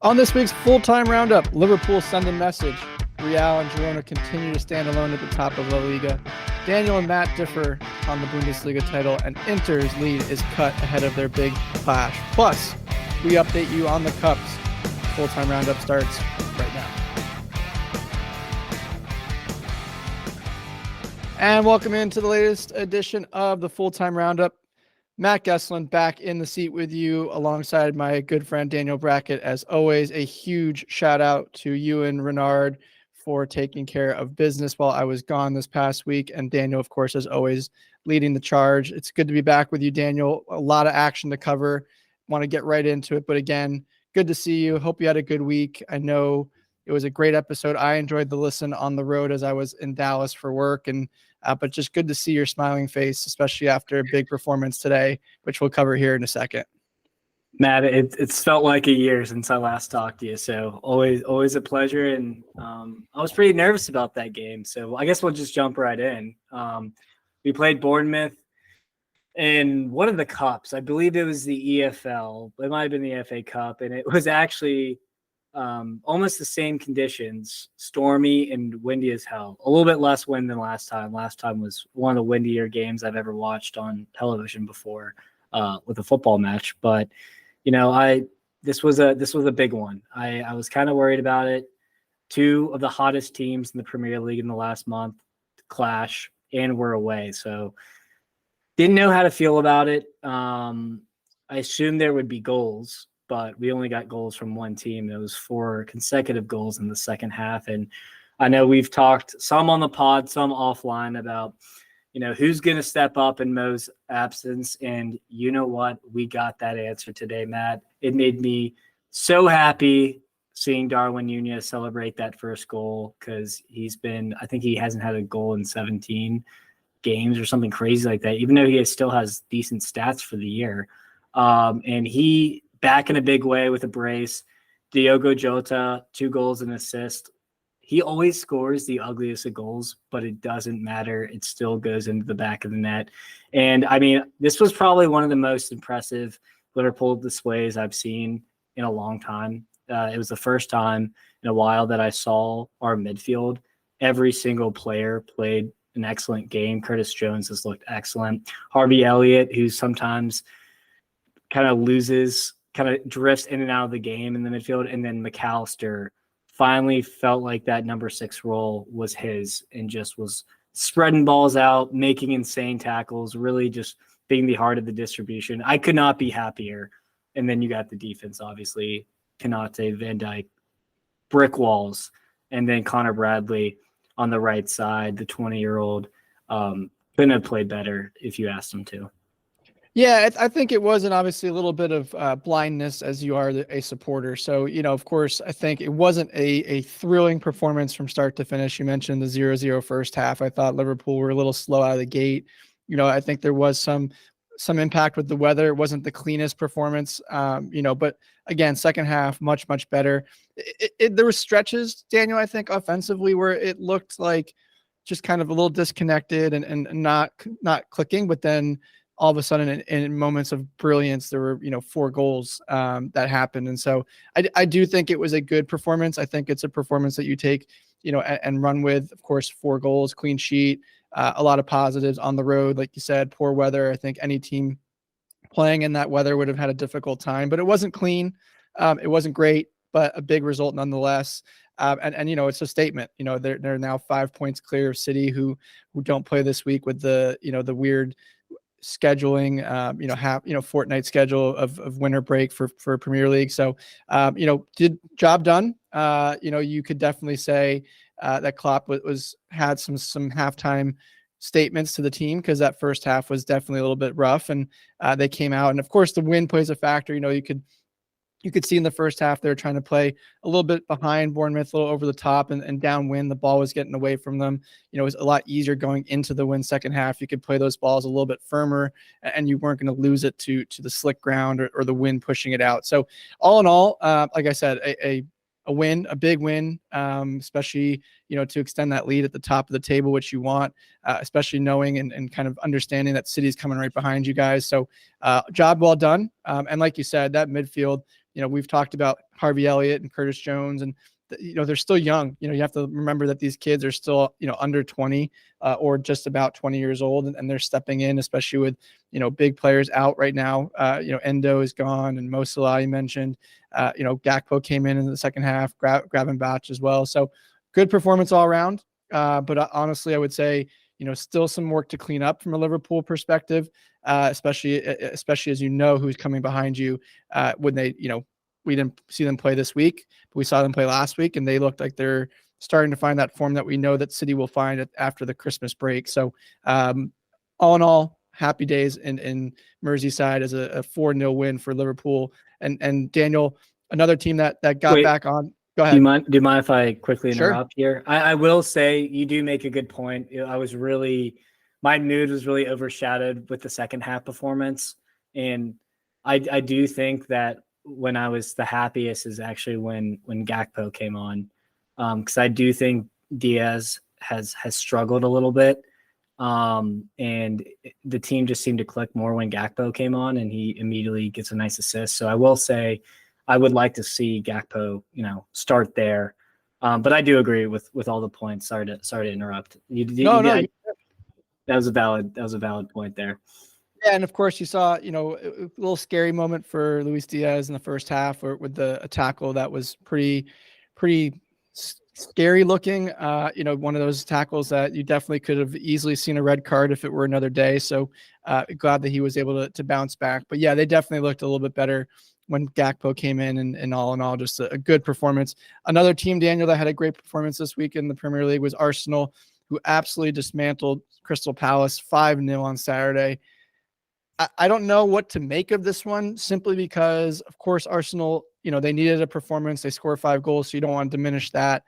On this week's full-time roundup, Liverpool send a message. Real and Girona continue to stand alone at the top of LaLiga. Daniel and Matt differ on the Bundesliga title, and Inter's lead is cut ahead of their big clash. Plus, we update you on the Cups. Full-time roundup starts right now. And welcome into the latest edition of the full-time roundup. Matt Gesslin back in the seat with you alongside my good friend Daniel Brackett. As always, a huge shout out to you and Renard for taking care of business while I was gone this past week. And Daniel, of course, as always, leading the charge. It's good to be back with you, Daniel. A lot of action to cover. Want to get right into it. But again, good to see you. Hope you had a good week. I know it was a great episode. I enjoyed the listen on the road as I was in Dallas for work, and but just good to see your smiling face, especially after a big performance today, which we'll cover here in a second. Matt, it's felt like a year since I last talked to you, so always a pleasure. And I was pretty nervous about that game, so I guess we'll just jump right in. We played Bournemouth in one of the cups. I believe it was the EFL. It might have been the FA Cup, and it was actually almost the same conditions, stormy and windy as hell. A little bit less wind than last time. Last time was one of the windier games I've ever watched on television before with a football match. But you know, this was a big one. I was kind of worried about it. Two of the hottest teams in the Premier League in the last month clash, and we're away. So didn't know how to feel about it. I assumed there would be goals, but we only got goals from one team. It was 4 consecutive goals in the second half. And I know we've talked some on the pod, some offline about, you know, who's going to step up in Mo's absence. And you know what? We got that answer today, Matt. It made me so happy seeing Darwin Nunez celebrate that first goal, because I think he hasn't had a goal in 17 games or something crazy like that, even though he still has decent stats for the year. And he back in a big way with a brace. Diogo Jota, 2 goals and assist. He always scores the ugliest of goals, but it doesn't matter. It still goes into the back of the net. And I mean, this was probably one of the most impressive Liverpool displays I've seen in a long time. It was the first time in a while that I saw our midfield. Every single player played an excellent game. Curtis Jones has looked excellent. Harvey Elliott, who sometimes kind of drifts in and out of the game in the midfield. And then McAllister finally felt like that number 6 role was his, and just was spreading balls out, making insane tackles, really just being the heart of the distribution. I could not be happier. And then you got the defense, obviously, Konate, Van Dijk, brick walls, and then Connor Bradley on the right side, the 20-year-old, couldn't have played better if you asked him to. Yeah, I think it wasn't obviously a little bit of blindness as you are a supporter. So, you know, of course, I think it wasn't a thrilling performance from start to finish. You mentioned the 0-0 first half. I thought Liverpool were a little slow out of the gate. You know, I think there was some impact with the weather. It wasn't the cleanest performance, you know, but again, second half, much, much better. There were stretches, Daniel, I think offensively, where it looked like just kind of a little disconnected and not clicking, but then all of a sudden in moments of brilliance, there were, you know, 4 goals that happened. And so I do think it was a good performance. I think it's a performance that you take, you know, and run with. Of course, 4 goals, clean sheet, a lot of positives on the road. Like you said, poor weather. I think any team playing in that weather would have had a difficult time, but it wasn't clean. It wasn't great, but a big result nonetheless. And you know, it's a statement. You know, they're now 5 points clear of City, who don't play this week with the, you know, the weird scheduling, fortnight schedule of winter break for Premier League. So, you know, did job done. You know, you could definitely say that Klopp had some halftime statements to the team, because that first half was definitely a little bit rough, and they came out. And of course, the win plays a factor. You know, you could see in the first half they were trying to play a little bit behind Bournemouth, a little over the top, and downwind. The ball was getting away from them. You know, it was a lot easier going into the win second half. You could play those balls a little bit firmer, and you weren't going to lose it to the slick ground or the wind pushing it out. So all in all, like I said, a win, a big win, especially, you know, to extend that lead at the top of the table, which you want, especially knowing and kind of understanding that City's coming right behind you guys. So job well done. And like you said, that midfield, we've talked about Harvey Elliott and Curtis Jones, and they're still young. You have to remember that these kids are still, under 20 or just about 20 years old, and they're stepping in, especially with, big players out right now. Endo is gone, and Mo Salah you mentioned. Gakpo came in the second half, grabbing Batch as well. So good performance all around. But honestly, I would say, still some work to clean up from a Liverpool perspective, especially as who's coming behind you when they, we didn't see them play this week, but we saw them play last week, and they looked like they're starting to find that form that we know that City will find after the Christmas break. So all in all, happy days in Merseyside as a 4-0 win for Liverpool. And Daniel, another team that got back on. Go ahead. Do you mind if I quickly interrupt here? I will say you do make a good point. My mood was really overshadowed with the second half performance. And I do think that when I was the happiest is actually when Gakpo came on. Because I do think Diaz has struggled a little bit. And the team just seemed to click more when Gakpo came on, and he immediately gets a nice assist. So I will say I would like to see Gakpo, start there. But I do agree with all the points. Sorry to interrupt. That was a valid point there. Yeah, and of course you saw, a little scary moment for Luis Diaz in the first half, with a tackle that was pretty scary looking. One of those tackles that you definitely could have easily seen a red card if it were another day. So glad that he was able to bounce back. But yeah, they definitely looked a little bit better when Gakpo came in, and all in all, just a good performance. Another team, Daniel, that had a great performance this week in the Premier League was Arsenal, who absolutely dismantled Crystal Palace 5-0 on Saturday. I don't know what to make of this one, simply because, of course, Arsenal, they needed a performance. They scored 5 goals, so you don't want to diminish that.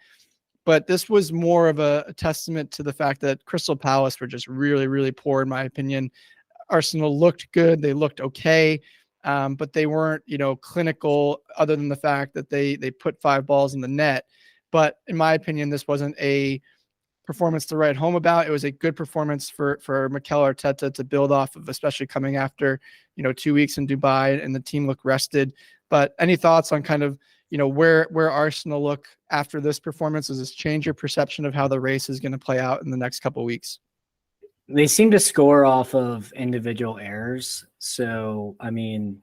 But this was more of a testament to the fact that Crystal Palace were just really, really poor, in my opinion. Arsenal looked good. They looked okay, but they weren't, clinical, other than the fact that they put 5 balls in the net. But in my opinion, this wasn't a performance to write home about. It was a good performance for Mikel Arteta to build off of, especially coming after 2 weeks in Dubai, and the team looked rested. But any thoughts on kind of where Arsenal look after this performance? Does this change your perception of how the race is going to play out in the next couple of weeks? They seem to score off of individual errors. So I mean,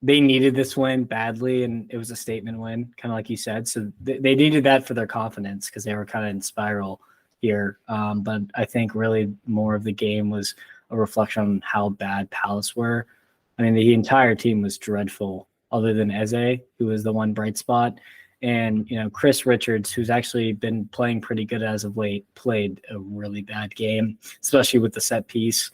they needed this win badly, and it was a statement win, kind of like you said. So they needed that for their confidence, because they were kind of in spiral here. But I think really more of the game was a reflection on how bad Palace were. I mean, the entire team was dreadful, other than Eze, who was the one bright spot. And, Chris Richards, who's actually been playing pretty good as of late, played a really bad game, especially with the set piece.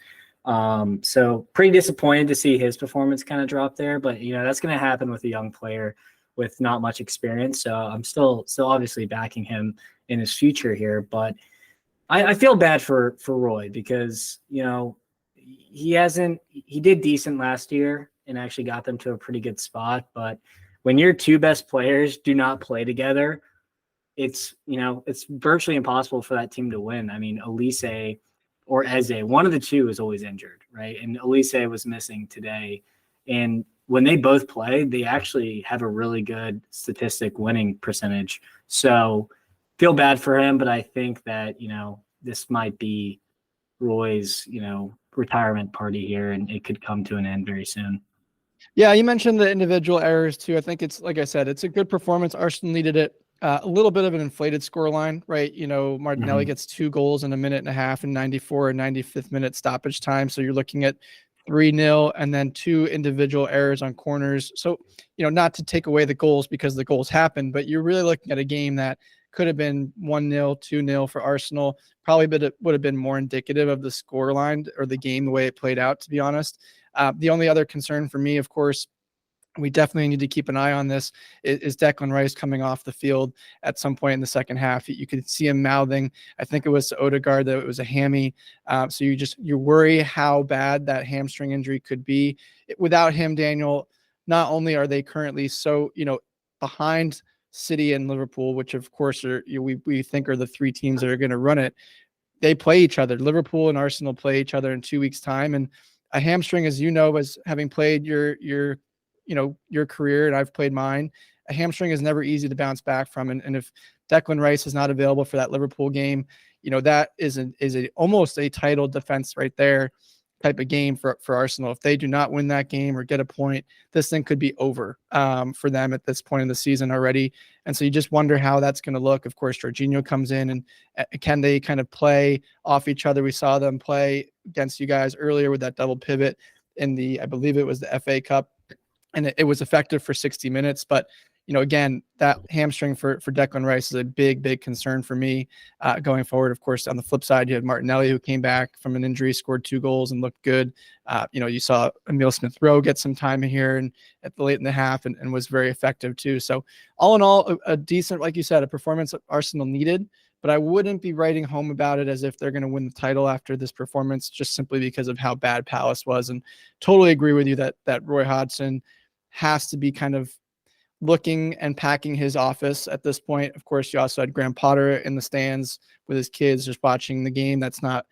So pretty disappointed to see his performance kind of drop there. But, that's going to happen with a young player with not much experience. So I'm still obviously backing him in his future here. But I feel bad for Roy, because, he did decent last year and actually got them to a pretty good spot. But when your 2 best players do not play together, it's virtually impossible for that team to win. I mean, Elise or Eze, one of the 2 is always injured, right? And Elise was missing today. And when they both play, they actually have a really good statistic winning percentage. So feel bad for him, but I think that, this might be Roy's, retirement party here, and it could come to an end very soon. Yeah, you mentioned the individual errors too. I think it's, like I said, it's a good performance. Arsenal needed it. A little bit of an inflated scoreline, right? Martinelli gets 2 goals in a minute and a half in 94 and 95th minute stoppage time. So you're looking at 3-0 and then 2 individual errors on corners. So, not to take away the goals, because the goals happened, but you're really looking at a game that could have been 1-0, 2-0 for Arsenal. Probably would have been more indicative of the scoreline or the game, the way it played out, to be honest. The only other concern for me, of course, we definitely need to keep an eye on this, is Declan Rice coming off the field at some point in the second half. You could see him mouthing, I think it was to Odegaard, that it was a hammy. So you worry how bad that hamstring injury could be. Without him, Daniel, not only are they currently so, behind City and Liverpool, which of course are, we think are the 3 teams that are going to run it, they play each other. Liverpool and Arsenal play each other in 2 weeks' time. And a hamstring, as as having played your your career and I've played mine, a hamstring is never easy to bounce back from. And if Declan Rice is not available for that Liverpool game, that is almost a title defense right there type of game for Arsenal. If they do not win that game or get a point, this thing could be over for them at this point in the season already. And so you just wonder how that's going to look. Of course, Jorginho comes in, and can they kind of play off each other? We saw them play against you guys earlier with that double pivot in I believe it was the FA Cup, and it was effective for 60 minutes. But again, that hamstring for Declan Rice is a big, big concern for me going forward. Of course, on the flip side, you had Martinelli, who came back from an injury, scored 2 goals and looked good. You saw Emile Smith-Rowe get some time here and at the late in the half and was very effective too. So all in all, a decent, like you said, a performance that Arsenal needed, but I wouldn't be writing home about it as if they're going to win the title after this performance, just simply because of how bad Palace was. And totally agree with you that Roy Hodgson has to be kind of looking and packing his office at this point. Of course, you also had Graham Potter in the stands with his kids just watching the game. That's not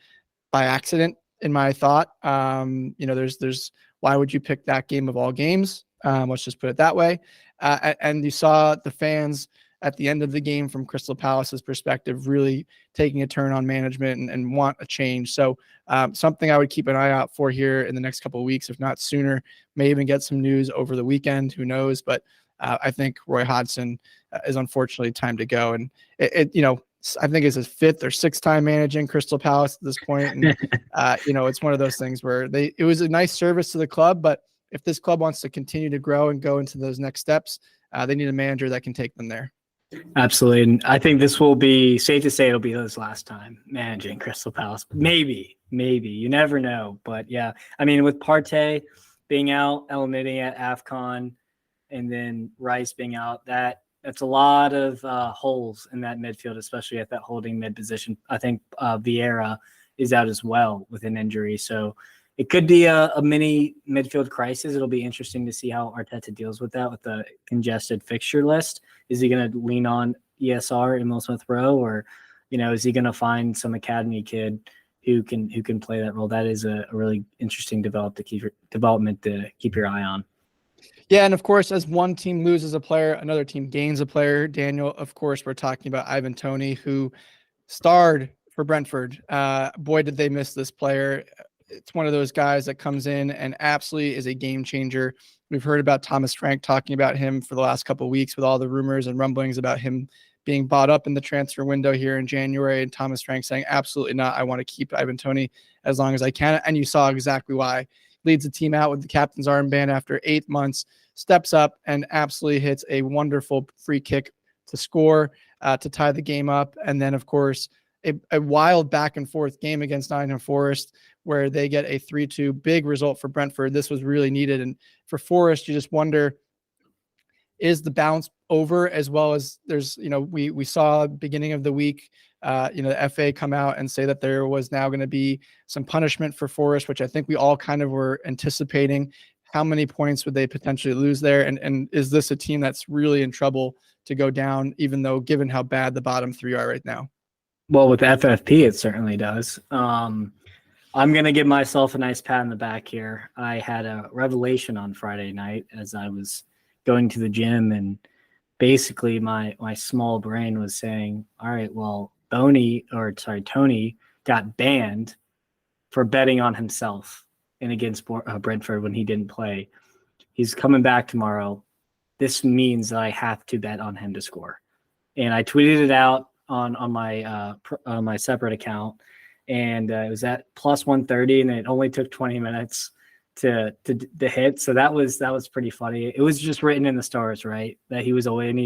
by accident in my thought. There's why would you pick that game of all games? Let's just put it that way. And you saw the fans at the end of the game from Crystal Palace's perspective really taking a turn on management and want a change. So something I would keep an eye out for here in the next couple of weeks, if not sooner. May even get some news over the weekend. Who knows? But I think Roy Hodgson is unfortunately time to go. And I think it's his 5th or 6th time managing Crystal Palace at this point. And, it's one of those things where it was a nice service to the club, but if this club wants to continue to grow and go into those next steps, they need a manager that can take them there. Absolutely. And I think this will be safe to say it'll be his last time managing Crystal Palace. Maybe, you never know. But yeah, I mean, with Partey being out, eliminating at AFCON, and then Rice being out, that's a lot of holes in that midfield, especially at that holding mid position. I think Vieira is out as well with an injury. So it could be a mini midfield crisis. It'll be interesting to see how Arteta deals with that with the congested fixture list. Is he going to lean on ESR, Emile Smith-Rowe, or is he going to find some academy kid who can play that role? That is a really interesting development to keep your eye on. Yeah, and of course, as one team loses a player, another team gains a player. Daniel, of course, we're talking about Ivan Toney, who starred for Brentford. Boy, did they miss this player. It's one of those guys that comes in and absolutely is a game changer. We've heard about Thomas Frank talking about him for the last couple of weeks with all the rumors and rumblings about him being bought up in the transfer window here in January, and Thomas Frank saying, absolutely not. I want to keep Ivan Toney as long as I can. And you saw exactly why. Leads the team out with the captain's armband after 8 months, steps up and absolutely hits a wonderful free kick to score, to tie the game up. And then, of course, a wild back and forth game against Nottingham Forest where they get a 3-2 big result for Brentford. This was really needed. And for Forest, you just wonder, is the bounce over? As well as there's, we saw beginning of the week, the FA come out and say that there was now going to be some punishment for Forest, which I think we all kind of were anticipating. How many points would they potentially lose there? And is this a team that's really in trouble to go down, even though given how bad the bottom 3 are right now? Well, with FFP, it certainly does. I'm going to give myself a nice pat on the back here. I had a revelation on Friday night as I was going to the gym, and basically my small brain was saying, all right, well, Tony got banned for betting on himself and against Brentford when he didn't play. He's coming back tomorrow. This means that I have to bet on him to score. And I tweeted it out on my separate account, and it was at plus 130, and it only took 20 minutes to hit. So that was pretty funny. It was just written in the stars, right, that he was away, and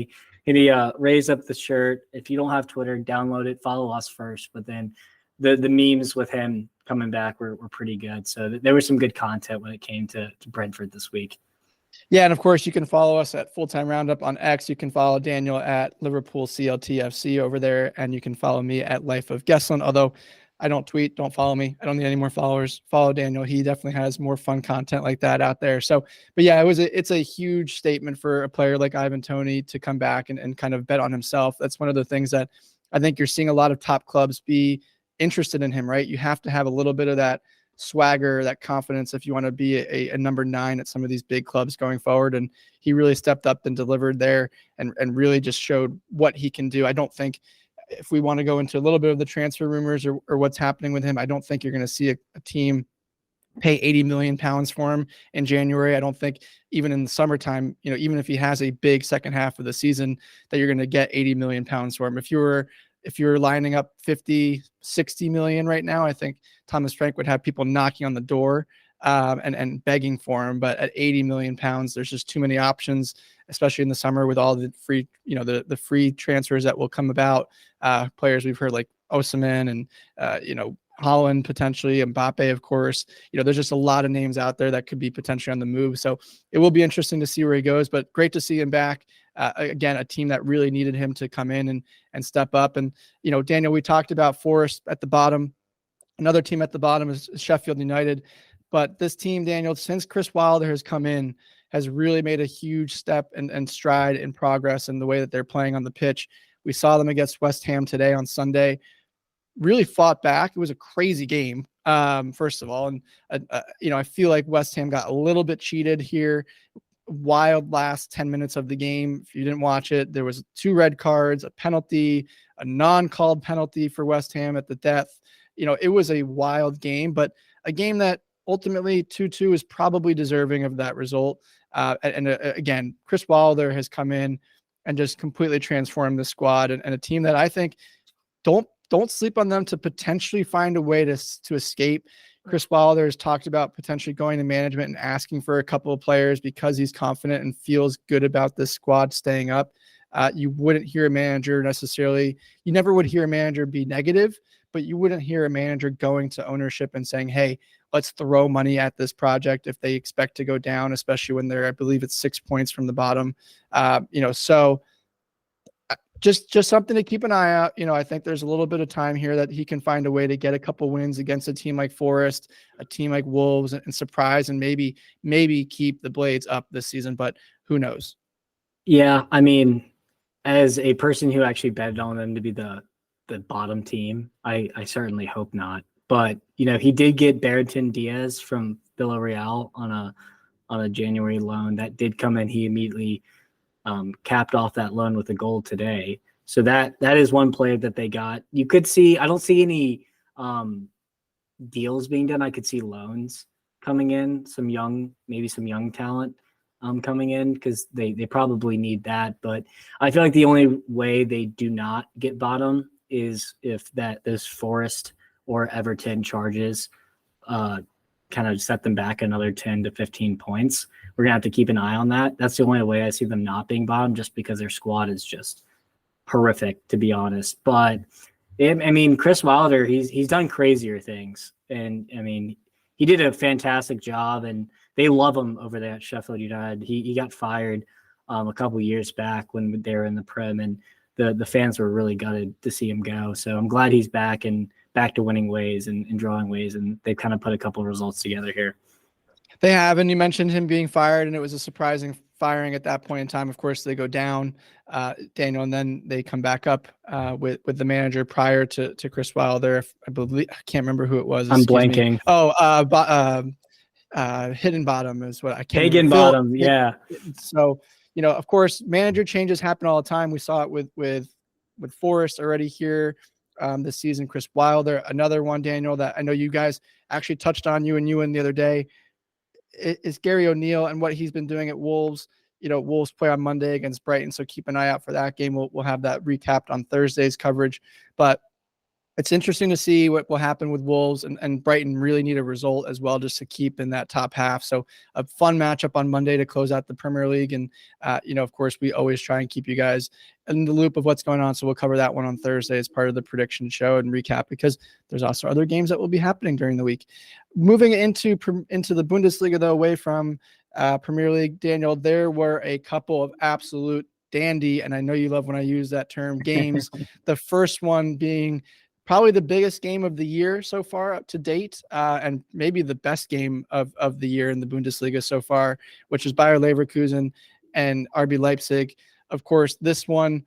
he raised up the shirt. If you don't have Twitter, download it, follow us first. But then the memes with him coming back were pretty good. So there was some good content when it came to Brentford this week. Yeah, and of course, you can follow us at Full-Time Roundup on X. You can follow Daniel at Liverpool CLTFC over there, and you can follow me at Life of Gesslin. Although I don't tweet, don't follow me. I don't need any more followers. Follow Daniel. He definitely has more fun content like that out there. So, but yeah, it's a huge statement for a player like Ivan Toney to come back and kind of bet on himself. That's one of the things that I think you're seeing a lot of top clubs be interested in him, right? You have to have a little bit of that swagger, that confidence if you want to be a number 9 at some of these big clubs going forward. And he really stepped up and delivered there and really just showed what he can do. I don't think, if we want to go into a little bit of the transfer rumors or what's happening with him, I don't think you're going to see a team pay 80 million pounds for him in January. I don't think even in the summertime, even if he has a big second half of the season, that you're going to get 80 million pounds for him. If you're lining up 50, 60 million right now, I think Thomas Frank would have people knocking on the door and begging for him. But at 80 million pounds, there's just too many options, especially in the summer with all the free, the free transfers that will come about. Players we've heard like Osimhen and, Holland potentially, Mbappe, of course. There's just a lot of names out there that could be potentially on the move. So it will be interesting to see where he goes, but great to see him back. Again, a team that really needed him to come in and step up. And, Daniel, we talked about Forest at the bottom. Another team at the bottom is Sheffield United. But this team, Daniel, since Chris Wilder has come in, has really made a huge step and stride in progress in the way that they're playing on the pitch. We saw them against West Ham today on Sunday. Really fought back. It was a crazy game, first of all. And, I feel like West Ham got a little bit cheated here. Wild last 10 minutes of the game. If you didn't watch it, there was 2 red cards, a penalty, a non-called penalty for West Ham at the death. It was a wild game, but a game that ultimately 2-2 is probably deserving of that result. Again, Chris Wilder has come in and just completely transformed the squad and a team that I think don't sleep on them to potentially find a way to escape. Chris Wilder has talked about potentially going to management and asking for a couple of players because he's confident and feels good about this squad staying up. You wouldn't hear a manager necessarily. You never would hear a manager be negative, but you wouldn't hear a manager going to ownership and saying, hey, let's throw money at this project if they expect to go down, especially when they're, I believe it's 6 points from the bottom. So just something to keep an eye out. I think there's a little bit of time here that he can find a way to get a couple wins against a team like Forest, a team like Wolves, and surprise and maybe keep the Blades up this season, but who knows? Yeah, I mean, as a person who actually betted on them to be the bottom team, I certainly hope not. But he did get Barrington Diaz from Villarreal on a January loan that did come in. He immediately capped off that loan with a goal today. So that is one player that they got. You could see, I don't see any deals being done. I could see loans coming in, maybe some young talent coming in because they probably need that. But I feel like the only way they do not get bottom is if those Forest or Everton charges kind of set them back another 10 to 15 points. We're gonna have to keep an eye on that. That's the only way I see them not being bottom, just because their squad is just horrific, to be honest. But Chris Wilder, he's done crazier things, and he did a fantastic job, and they love him over there at Sheffield United. He got fired a couple years back when they were in the Prem, and the fans were really gutted to see him go. So I'm glad he's back and back to winning ways and drawing ways, and they've kind of put a couple of results together here. They have, and you mentioned him being fired, and it was a surprising firing at that point in time. Of course, they go down, Daniel, and then they come back up with the manager prior to Chris Wilder. I believe, I can't remember who it was. I'm blanking. Hidden Bottom is what I can't. Hagen Bottom, yeah. So of course, manager changes happen all the time. We saw it with Forest already here this season. Chris Wilder, another one, Daniel, that I know you guys actually touched on, you and the other day, is Gary O'Neill and what he's been doing at Wolves. Wolves play on Monday against Brighton, so keep an eye out for that game. We'll have that recapped on Thursday's coverage. But it's interesting to see what will happen with Wolves, and Brighton really need a result as well just to keep in that top half. So a fun matchup on Monday to close out the Premier League. And, of course, we always try and keep you guys in the loop of what's going on. So we'll cover that one on Thursday as part of the prediction show and recap, because there's also other games that will be happening during the week. Moving into the Bundesliga, though, away from Premier League, Daniel, there were a couple of absolute dandy, and I know you love when I use that term, games. The first one being probably the biggest game of the year so far up to date, and maybe the best game of the year in the Bundesliga so far, which is Bayer Leverkusen and RB Leipzig. Of course, this one,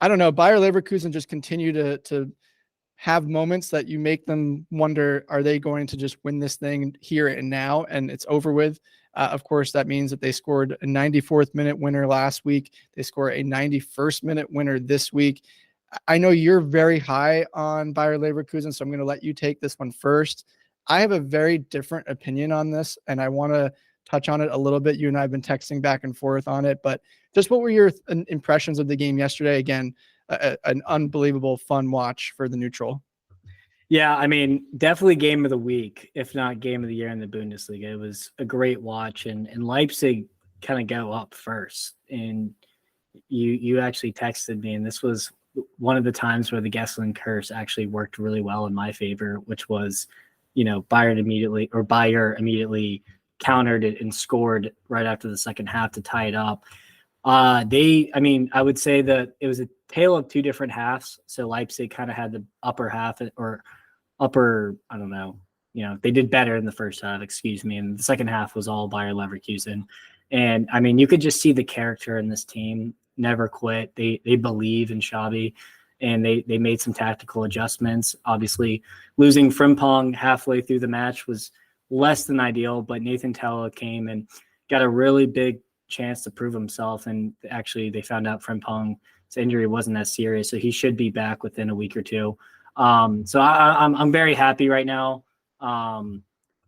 I don't know, Bayer Leverkusen just continue to have moments that you make them wonder, are they going to just win this thing here and now and it's over with? Of course, that means that they scored a 94th minute winner last week. They score a 91st minute winner this week. I know you're very high on Bayer Leverkusen, so I'm going to let you take this one first. I have a very different opinion on this, and I want to touch on it a little bit. You and I have been texting back and forth on it, but just what were your impressions of the game yesterday? Again, an unbelievable fun watch for the neutral. Yeah, I mean, definitely game of the week, if not game of the year in the Bundesliga. It was a great watch, and Leipzig kind of go up first. And you actually texted me, and this was one of the times where the Gessling curse actually worked really well in my favor, which was, Bayer immediately countered it and scored right after the second half to tie it up. I would say that it was a tale of two different halves. So Leipzig kind of had the upper half I don't know, they did better in the first half, and the second half was all Bayer Leverkusen. And I mean, you could just see the character in this team never quit. They believe in Xavi, and they made some tactical adjustments. Obviously, losing Frimpong halfway through the match was less than ideal, but Nathan Tella came and got a really big chance to prove himself. And actually, they found out Frimpong's injury wasn't as serious, so he should be back within a week or two. So I'm very happy right now.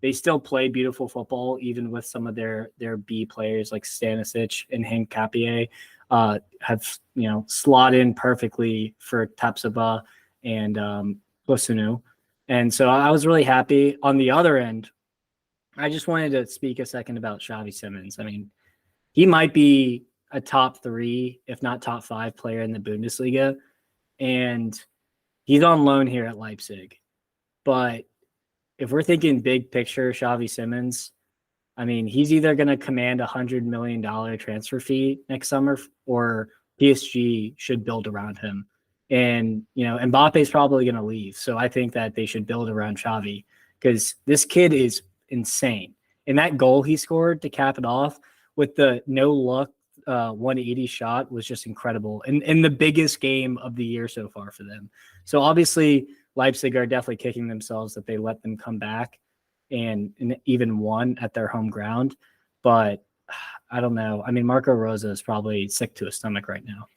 They still play beautiful football, even with some of their B players like Stanisic and Henk Capier have slot in perfectly for Tapsoba and Bosunu. And so I was really happy. On the other end, I just wanted to speak a second about Xavi Simons. I mean, he might be a top 3, if not top 5 player in the Bundesliga. And he's on loan here at Leipzig. But if we're thinking big picture, Xavi Simons, I mean, he's either going to command $100 million transfer fee next summer, or PSG should build around him. And, Mbappe's probably going to leave. So I think that they should build around Xavi, because this kid is insane. And that goal he scored to cap it off with the no luck 180 shot was just incredible. And in the biggest game of the year so far for them. So obviously Leipzig are definitely kicking themselves that they let them come back and even won at their home ground. But I don't know. I mean, Marco Rosa is probably sick to his stomach right now.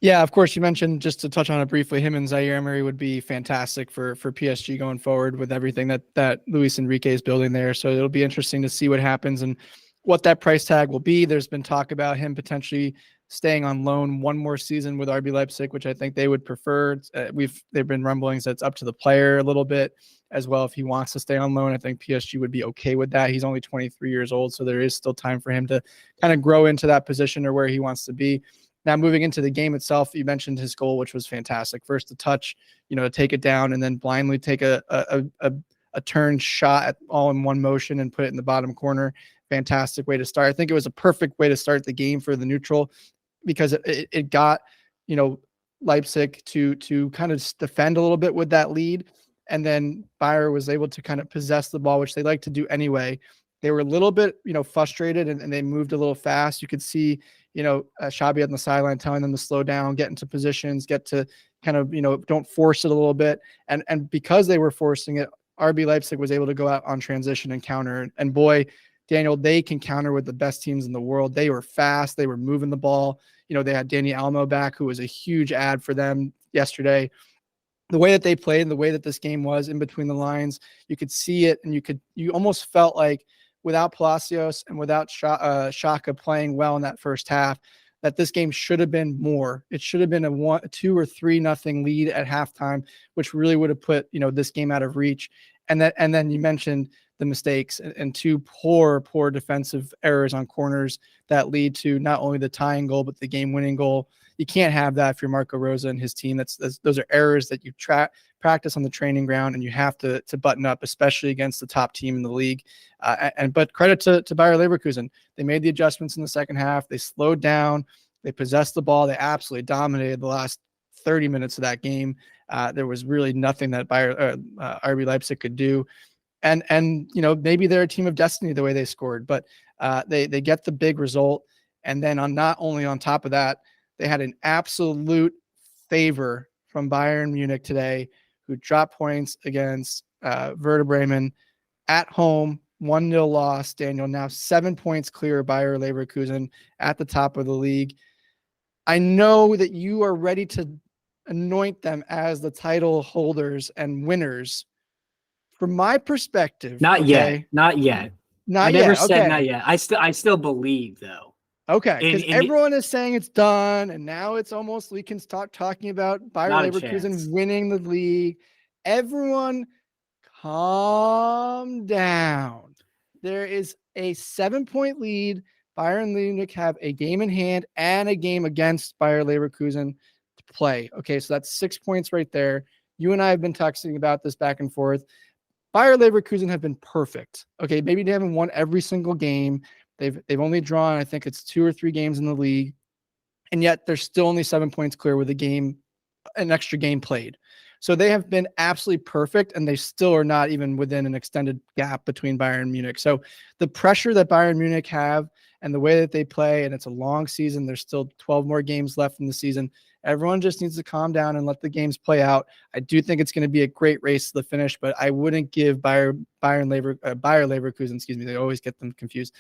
Yeah, of course, you mentioned, just to touch on it briefly, him and Zaire Emery would be fantastic for PSG going forward with everything that Luis Enrique is building there. So it'll be interesting to see what happens and what that price tag will be. There's been talk about him potentially staying on loan one more season with RB Leipzig, which I think they would prefer. There've been rumblings that's up to the player a little bit as well. If he wants to stay on loan, I think PSG would be okay with that. He's only 23 years old, so there is still time for him to kind of grow into that position or where he wants to be. Now, moving into the game itself, you mentioned his goal, which was fantastic. First, the touch, to take it down and then blindly take a turn shot all in one motion and put it in the bottom corner. Fantastic way to start. I think it was a perfect way to start the game for the neutral, because it got, Leipzig to kind of defend a little bit with that lead. And then Bayer was able to kind of possess the ball, which they like to do anyway. They were a little bit, frustrated and they moved a little fast. You could see, Xabi on the sideline telling them to slow down, get into positions, get to kind of, don't force it a little bit. And because they were forcing it, RB Leipzig was able to go out on transition and counter. And boy, Daniel, they can counter with the best teams in the world. They were fast. They were moving the ball. They had Danny Almo back, who was a huge add for them yesterday. The way that they played and the way that this game was in between the lines, you could see it, and you almost felt like without Palacios and without Xhaka playing well in that first half, that this game should have been more. It should have been a 2 or 3-0 lead at halftime, which really would have put, this game out of reach. And then you mentioned the mistakes and 2 poor defensive errors on corners that lead to not only the tying goal, but the game-winning goal. You can't have that if you're Marco Rosa and his team. Those are errors that you practice on the training ground, and you have to button up, especially against the top team in the league. But credit to Bayer Leverkusen. They made the adjustments in the second half. They slowed down. They possessed the ball. They absolutely dominated the last 30 minutes of that game. There was really nothing that RB Leipzig could do. And maybe they're a team of destiny the way they scored, but they get the big result. And then not only on top of that, they had an absolute favor from Bayern Munich today, who dropped points against Werder Bremen at home, 1-0 loss, Daniel. Now 7 points clear of Bayer Leverkusen at the top of the league. I know that you are ready to anoint them as the title holders and winners. From my perspective, Not okay, yet. Not yet. not I never yet. said Okay, not yet. I still believe though. okay, because In everyone is saying it's done, and now it's almost we can start talking about Bayer not a Leverkusen chance. winning the league. Everyone, calm down. There is a 7-point lead. Bayern Munich have a game in hand and a game against Bayer Leverkusen to play. Okay, so that's 6 points right there. You and I have been texting about this back and forth. Bayer Leverkusen have been perfect. Okay, maybe they haven't won every single game. They've only drawn, I think it's 2 or 3 games in the league, and yet they're still only 7 points clear with an extra game played. So they have been absolutely perfect, and they still are not even within an extended gap between Bayern and Munich. So the pressure that Bayern Munich have and the way that they play, and it's a long season, there's still 12 more games left in the season. Everyone just needs to calm down and let the games play out. I do think it's going to be a great race to the finish, but I wouldn't give Bayer Leverkusen, excuse me, they always get them confused,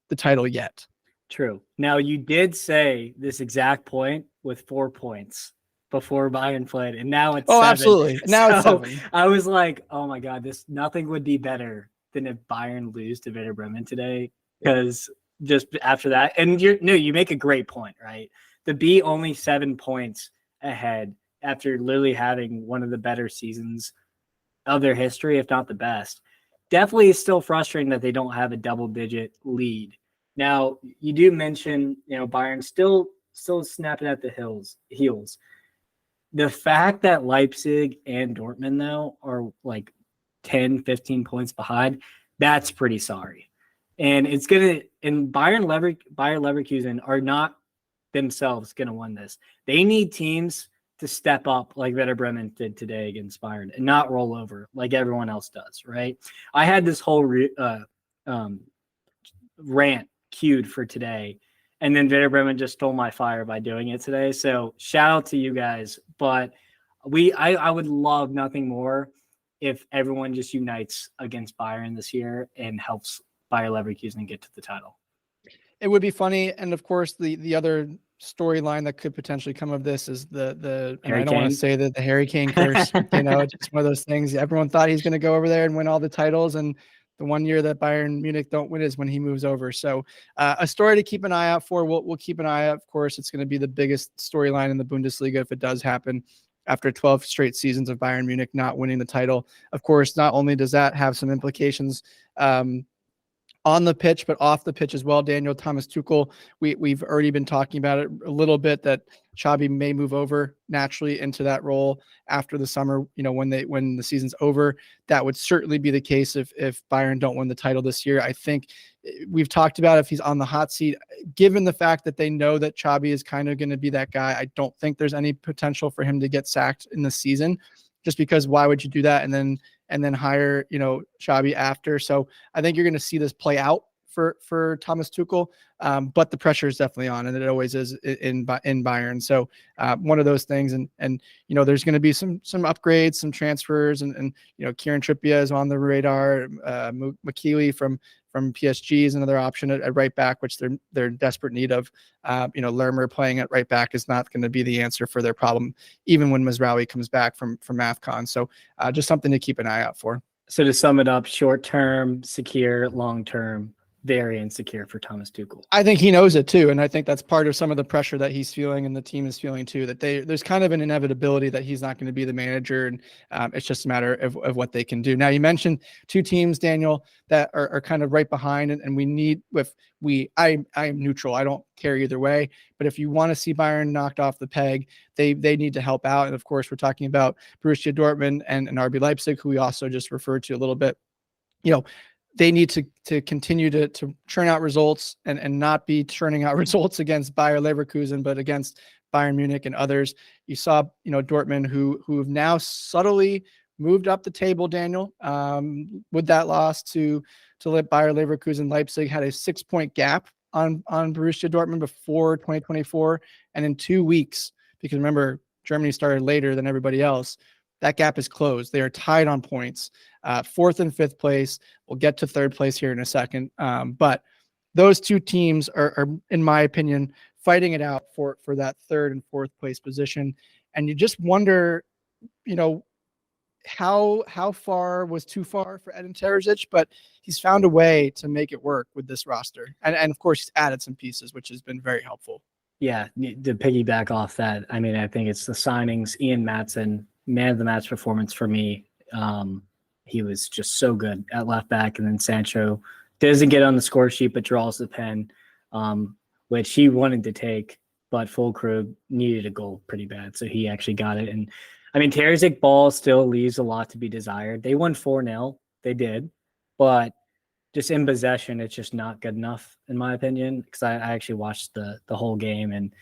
the title yet. True. Now you did say this exact point with 4 points before Bayern played, and now it's 7. Absolutely. Now it's 7. I was like, oh my God, nothing would be better than if Bayern lose to Werder Bremen today, because just after that, and you make a great point, right? To be only 7 points ahead after literally having one of the better seasons of their history, if not the best, definitely is still frustrating that they don't have a double-digit lead. Now, you do mention, Bayern still snapping at the heels. The fact that Leipzig and Dortmund, though, are like 10, 15 points behind, that's pretty sorry. And Bayer Leverkusen are not themselves going to win this. They need teams to step up like Werder Bremen did today against Bayern and not roll over like everyone else does, right? I had this whole rant queued for today, and then Werder Bremen just stole my fire by doing it today. So shout out to you guys. But I would love nothing more if everyone just unites against Bayern this year and helps Bayer Leverkusen get to the title. It would be funny, and of course, the other storyline that could potentially come of this is and I don't want to say that the Harry Kane curse, just one of those things. Everyone thought he's going to go over there and win all the titles, and the one year that Bayern Munich don't win is when he moves over. So a story to keep an eye out for. We'll keep an eye out. Of course, it's going to be the biggest storyline in the Bundesliga if it does happen after 12 straight seasons of Bayern Munich not winning the title. Of course, not only does that have some implications on the pitch, but off the pitch as well. Daniel, Thomas Tuchel, we've already been talking about it a little bit, that Xabi may move over naturally into that role after the summer, when the season's over. That would certainly be the case if Bayern don't win the title this year. I think we've talked about if he's on the hot seat, given the fact that they know that Xabi is kind of going to be that guy. I don't think there's any potential for him to get sacked in the season, just because why would you do that and then hire, Xabi after? So I think you're going to see this play out for Thomas Tuchel, but the pressure is definitely on, and it always is in Bayern. So one of those things, and there's going to be some upgrades, some transfers, and Kieran Trippier is on the radar. McKeely from PSG is another option at right back, which they're in desperate need of. Lermer playing at right back is not going to be the answer for their problem, even when Mazraoui comes back from AFCON. So just something to keep an eye out for. So to sum it up, short term, secure; long term, very insecure for Thomas Tuchel. I think he knows it too, and I think that's part of some of the pressure that he's feeling and the team is feeling too, that there's kind of an inevitability that he's not going to be the manager, and it's just a matter of what they can do. Now, you mentioned two teams, Daniel, that are kind of right behind, and I am neutral. I don't care either way, but if you want to see Bayern knocked off the peg, they need to help out. And of course, we're talking about Borussia Dortmund and RB Leipzig, who we also just referred to a little bit. They need to continue to churn out results and not be churning out results against Bayer Leverkusen, but against Bayern Munich and others. You saw, Dortmund, who have now subtly moved up the table, Daniel, with that loss to let Bayer Leverkusen. Leipzig had a 6-point gap on Borussia Dortmund before 2024. And in 2 weeks, because remember, Germany started later than everybody else, that gap is closed. They are tied on points, fourth and fifth place. We'll get to third place here in a second. But those two teams are, in my opinion, fighting it out for that third and fourth place position. And you just wonder, how far was too far for Edin Terzic, but he's found a way to make it work with this roster. And of course, he's added some pieces, which has been very helpful. Yeah, to piggyback off that, I mean, I think it's the signings. Ian Maatsen, man of the match performance for me. He was just so good at left back. And then Sancho doesn't get on the score sheet, but draws the pen, which he wanted to take, but Fulkrug needed a goal pretty bad. So he actually got it. And I mean, Terzic ball still leaves a lot to be desired. They won 4-0. They did. But just in possession, it's just not good enough, in my opinion, because I actually watched the whole game, and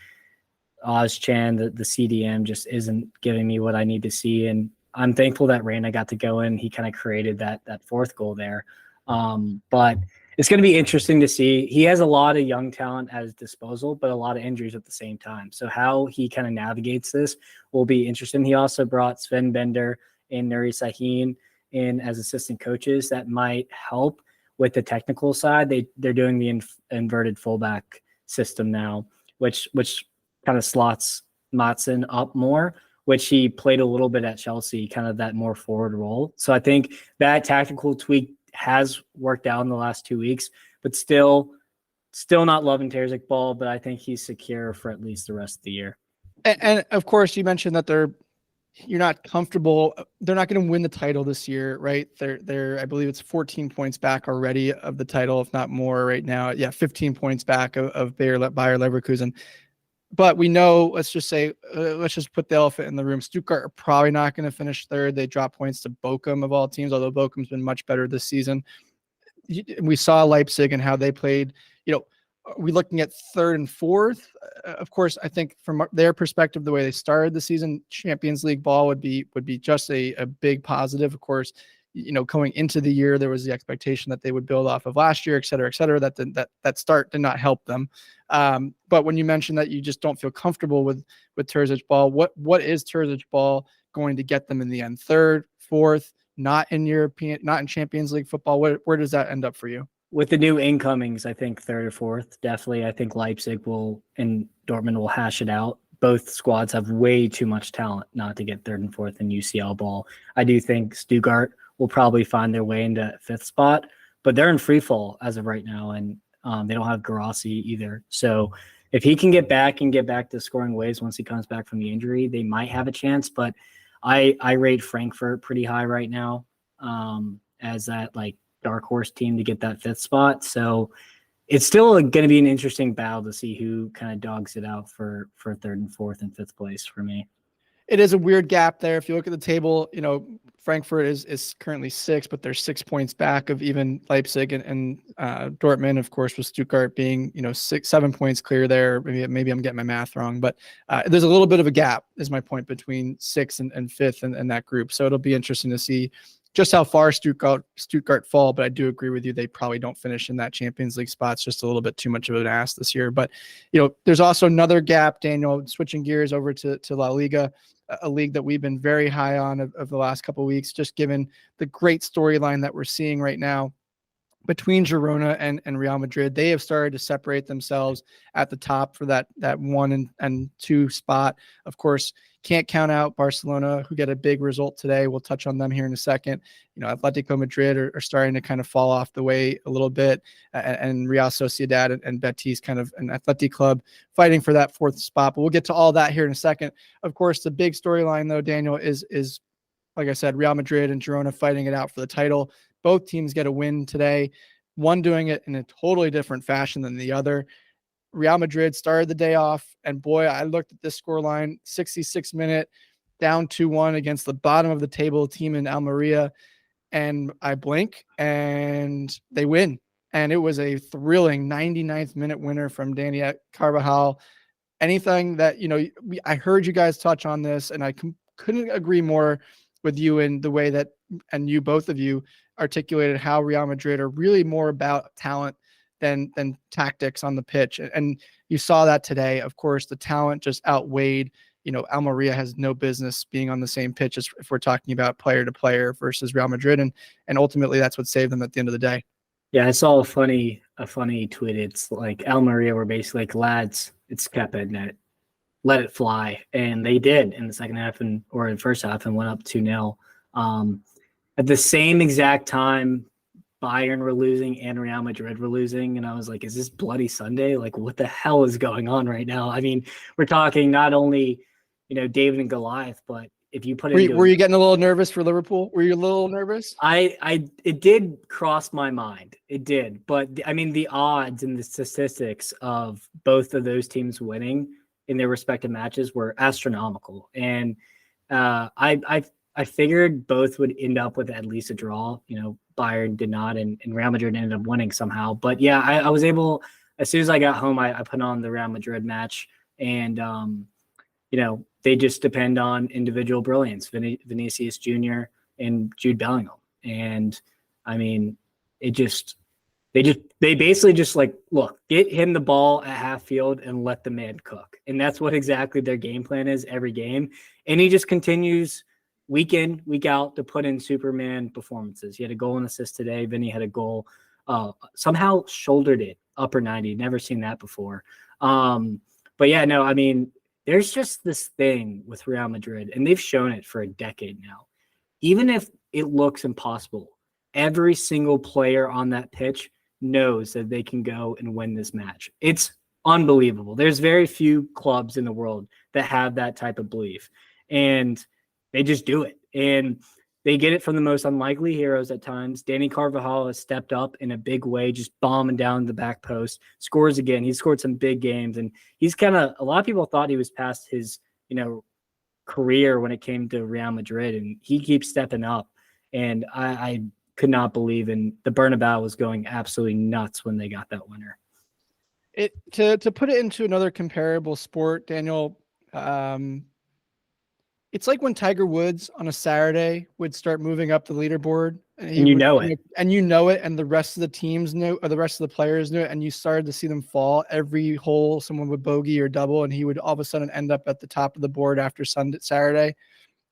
Ozcan, the CDM, just isn't giving me what I need to see. And I'm thankful that Reyna got to go in. He kind of created that fourth goal there. But it's going to be interesting to see. He has a lot of young talent at his disposal, but a lot of injuries at the same time. So how he kind of navigates this will be interesting. He also brought Sven Bender and Nuri Sahin in as assistant coaches. That might help with the technical side. They're doing the inverted fullback system now, which kind of slots Maatsen up more, which he played a little bit at Chelsea, kind of that more forward role. So I think that tactical tweak has worked out in the last 2 weeks, but still not loving Terzic ball, but I think he's secure for at least the rest of the year. And of course, you mentioned that you're not comfortable. They're not going to win the title this year, right? They're I believe it's 14 points back already of the title, if not more right now. Yeah, 15 points back of Bayer Leverkusen. But we know, let's just put the elephant in the room. Stuttgart are probably not going to finish third. They drop points to Bochum of all teams, although Bochum's been much better this season. We saw Leipzig and how they played. Are we looking at third and fourth? Of course, I think from their perspective, the way they started the season, Champions League ball would be just a big positive. Of course, going into the year, there was the expectation that they would build off of last year, et cetera, that start did not help them. But when you mentioned that you just don't feel comfortable with Terzic ball, what is Terzic ball going to get them in the end? Third, fourth, not in Champions League football? Where does that end up for you? With the new incomings, I think third or fourth, definitely. I think Leipzig and Dortmund will hash it out. Both squads have way too much talent not to get third and fourth in UCL ball. I do think Stuttgart will probably find their way into fifth spot, but they're in free fall as of right now, and they don't have Garassi either. So if he can get back to scoring ways once he comes back from the injury, they might have a chance. But I rate Frankfurt pretty high right now as that dark horse team to get that fifth spot. So it's still going to be an interesting battle to see who kind of dogs it out for third and fourth and fifth place for me. It is a weird gap there. If you look at the table, Frankfurt is currently 6, but they're 6 points back of even Leipzig and Dortmund, of course, with Stuttgart being 7 points clear there. Maybe I'm getting my math wrong, but there's a little bit of a gap, is my point, between 6th and 5th in that group. So it'll be interesting to see just how far Stuttgart fall, but I do agree with you. They probably don't finish in that Champions League spot. It's just a little bit too much of an ask this year. But, there's also another gap, Daniel, switching gears over to La Liga, a league that we've been very high on of the last couple of weeks, just given the great storyline that we're seeing right now between Girona and Real Madrid. They have started to separate themselves at the top for that 1 and 2 spot. Of course, can't count out Barcelona, who get a big result today. We'll touch on them here in a second. Atletico Madrid are starting to kind of fall off the way a little bit, and Real Sociedad and Betis, kind of an Athletic club, fighting for that 4th spot. But we'll get to all that here in a second. Of course, the big storyline, though, Daniel, is like I said, Real Madrid and Girona fighting it out for the title. Both teams get a win today, one doing it in a totally different fashion than the other. Real Madrid started the day off, and boy, I looked at this scoreline, 66 minute, down 2-1 against the bottom of the table team in Almeria, and I blink, and they win. And it was a thrilling 99th minute winner from Dani Carvajal. Anything that, I heard you guys touch on this, and I couldn't agree more with you in the way that, and you, both of you, articulated how Real Madrid are really more about talent than tactics on the pitch. And you saw that today. Of course, the talent just outweighed Almeria has no business being on the same pitch as if we're talking about player to player versus Real Madrid. And ultimately that's what saved them at the end of the day. Yeah, I saw a funny tweet. It's like Almeria were basically like, lads, it's Kepa net. Let it fly. And they did in the second half or in the first half and went up 2-0. At the same exact time, Bayern were losing and Real Madrid were losing. And I was like, is this bloody Sunday? Like, what the hell is going on right now? I mean, we're talking not only, David and Goliath, but if you put it, were you getting a little nervous for Liverpool? Were you a little nervous? It did cross my mind. It did. But I mean, the odds and the statistics of both of those teams winning in their respective matches were astronomical. And I figured both would end up with at least a draw. Bayern did not, and Real Madrid ended up winning somehow. But yeah, I was able, as soon as I got home, I put on the Real Madrid match, and they just depend on individual brilliance, Vinicius Jr. and Jude Bellingham. And I mean, they basically just like, look, get him the ball at half field and let the man cook. And that's what exactly their game plan is every game. And he just continues week in, week out to put in Superman performances. He had a goal and assist today. Vinny had a goal, somehow shouldered it upper 90. Never seen that before. But yeah, no, I mean, there's just this thing with Real Madrid, and they've shown it for a decade now. Even if it looks impossible, every single player on that pitch knows that they can go and win this match. It's unbelievable. There's very few clubs in the world that have that type of belief, and they just do it. And they get it from the most unlikely heroes at times. Danny Carvajal has stepped up in a big way, just bombing down the back post, scores again. He's scored some big games, and he's a lot of people thought he was past his, career when it came to Real Madrid, and he keeps stepping up. And I could not believe, and the Bernabeu was going absolutely nuts when they got that winner. To put it into another comparable sport, Daniel, it's like when Tiger Woods on a Saturday would start moving up the leaderboard, and and the rest of the teams knew, or the rest of the players knew it, and you started to see them fall every hole. Someone would bogey or double, and he would all of a sudden end up at the top of the board after Saturday.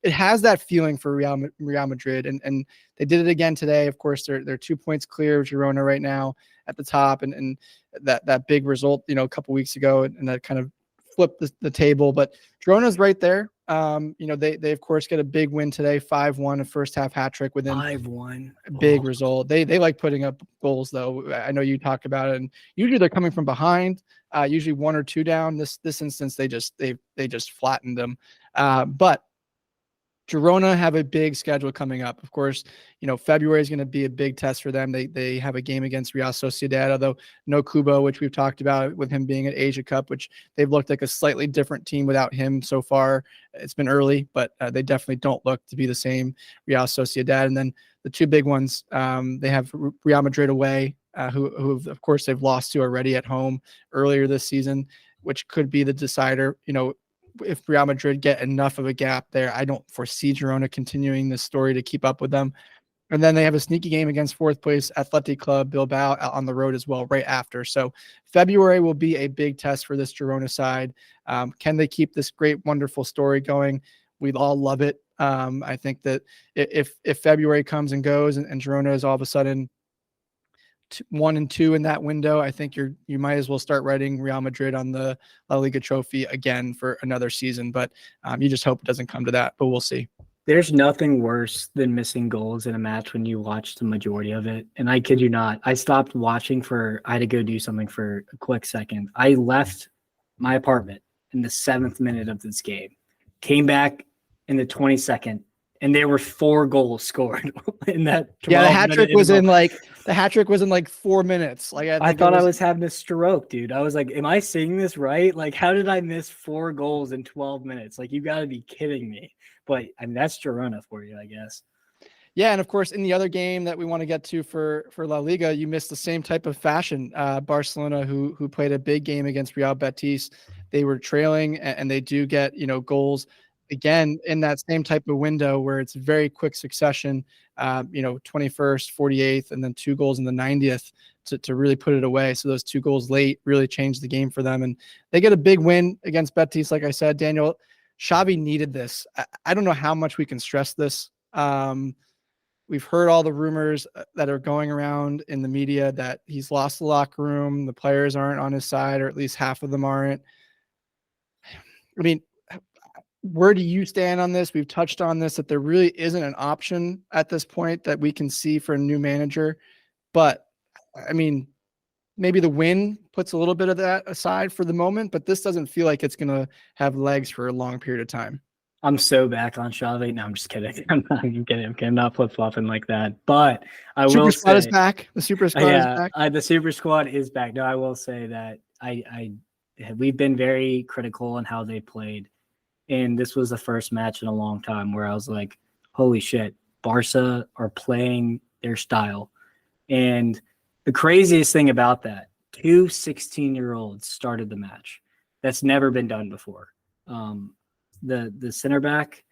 It has that feeling for Real Madrid, and they did it again today. Of course, they're 2 points clear of Girona right now at the top, and that big result, a couple weeks ago, and that kind of flipped the table. But Girona's right there. They of course get a big win today, 5-1, a first half hat trick within 5-1. Big result. They like putting up goals though. I know you talk about it, and usually they're coming from behind, usually 1 or 2 down. This instance they just flattened them. But Girona have a big schedule coming up. Of course, February is going to be a big test for them. They have a game against Real Sociedad, although no Kubo, which we've talked about with him being at Asia Cup, which they've looked like a slightly different team without him so far. It's been early, but they definitely don't look to be the same Real Sociedad. And then the 2 big ones, they have Real Madrid away, who of course they've lost to already at home earlier this season, which could be the decider. If Real Madrid get enough of a gap there, I don't foresee Girona continuing this story to keep up with them. And then they have a sneaky game against 4th place Athletic Club Bilbao on the road as well right after. So February will be a big test for this Girona side. Can they keep this great, wonderful story going? We'd all love it. I think that if February comes and goes and Girona is all of a sudden 1 and 2 in that window, I think you might as well start writing Real Madrid on the LaLiga trophy again for another season. But you just hope it doesn't come to that, but we'll see. There's nothing worse than missing goals in a match when you watch the majority of it. And I kid you not, I stopped watching I had to go do something for a quick second. I left my apartment in the 7th minute of this game, came back in the 22nd, and there were 4 goals scored in that. Yeah, the hat trick was in like 4 minutes. Like I thought I was having a stroke, dude. I was like, "Am I seeing this right? Like, how did I miss 4 goals in 12 minutes? Like, you got to be kidding me!" But I mean, that's Girona for you, I guess. Yeah, and of course, in the other game that we want to get to for La Liga, you missed the same type of fashion. Barcelona, who played a big game against Real Betis, they were trailing, and they do get goals. Again, in that same type of window where it's very quick succession, 21st, 48th, and then 2 goals in the 90th to really put it away. So those 2 goals late really changed the game for them. And they get a big win against Betis. Like I said, Daniel, Xavi needed this. I don't know how much we can stress this. We've heard all the rumors that are going around in the media that he's lost the locker room. The players aren't on his side, or at least half of them aren't. I mean, where do you stand on this? We've touched on this, that there really isn't an option at this point that we can see for a new manager. But I mean, maybe the win puts a little bit of that aside for the moment, but this doesn't feel like it's going to have legs for a long period of time. I'm so back on Xavi. No, I'm just kidding. I'm not even kidding. Okay, I'm not flip-flopping like that. But I Super will squad say, is back. The super squad is back. The super squad is back. No, I will say that we've been very critical on how they played. And this was the first match in a long time where I was like, holy shit, Barca are playing their style. And the craziest thing about that, 2 16-year-olds started the match. That's never been done before. The center back,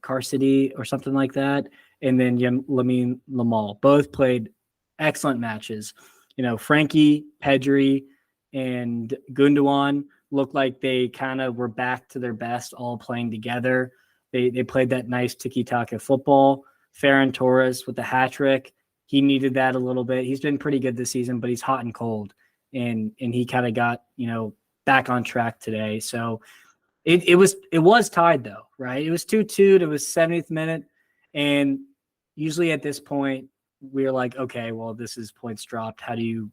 Carcity or something like that, and then Lamine Lamal, both played excellent matches. You know, Frankie, Pedri, and Gundogan looked like they kind of were back to their best, all playing together. They played that nice tiki-taka football. Ferran Torres with the hat trick, he needed that a little bit. He's been pretty good this season, but he's hot and cold, and he kind of got, you know, back on track today. So it was tied though, right? It was 2-2. It was 70th minute, and usually at this point we're like, okay, well, this is points dropped. How do you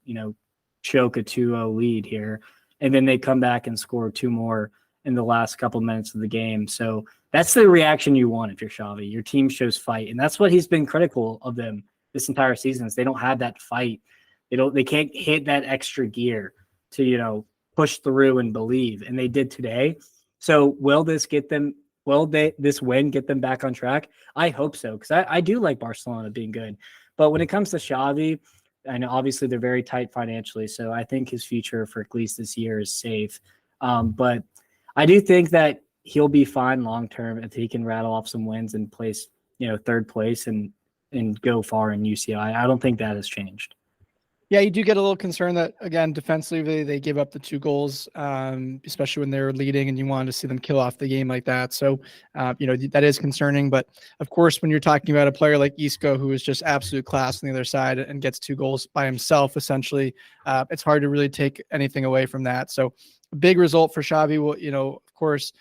choke a 2-0 lead here? And then they come back and score 2 more in the last couple minutes of the game. So that's the reaction you want if you're Xavi. Your team shows fight, and that's what he's been critical of them this entire season. Is they don't have that fight. They can't hit that extra gear to push through and believe, and they did today. So will this win get them back on track? I hope so, because I do like Barcelona being good. But when it comes to Xavi, I know obviously they're very tight financially, so I think his future for at least this year is safe. But I do think that he'll be fine long term if he can rattle off some wins and place, third place and go far in UCI. I don't think that has changed. Yeah, you do get a little concerned that, again, defensively, they gave up the 2 goals, especially when they were leading, and you wanted to see them kill off the game like that. So, that is concerning. But, of course, when you're talking about a player like Isco, who is just absolute class on the other side and gets 2 goals by himself, essentially, it's hard to really take anything away from that. So, a big result for Xavi will, of course,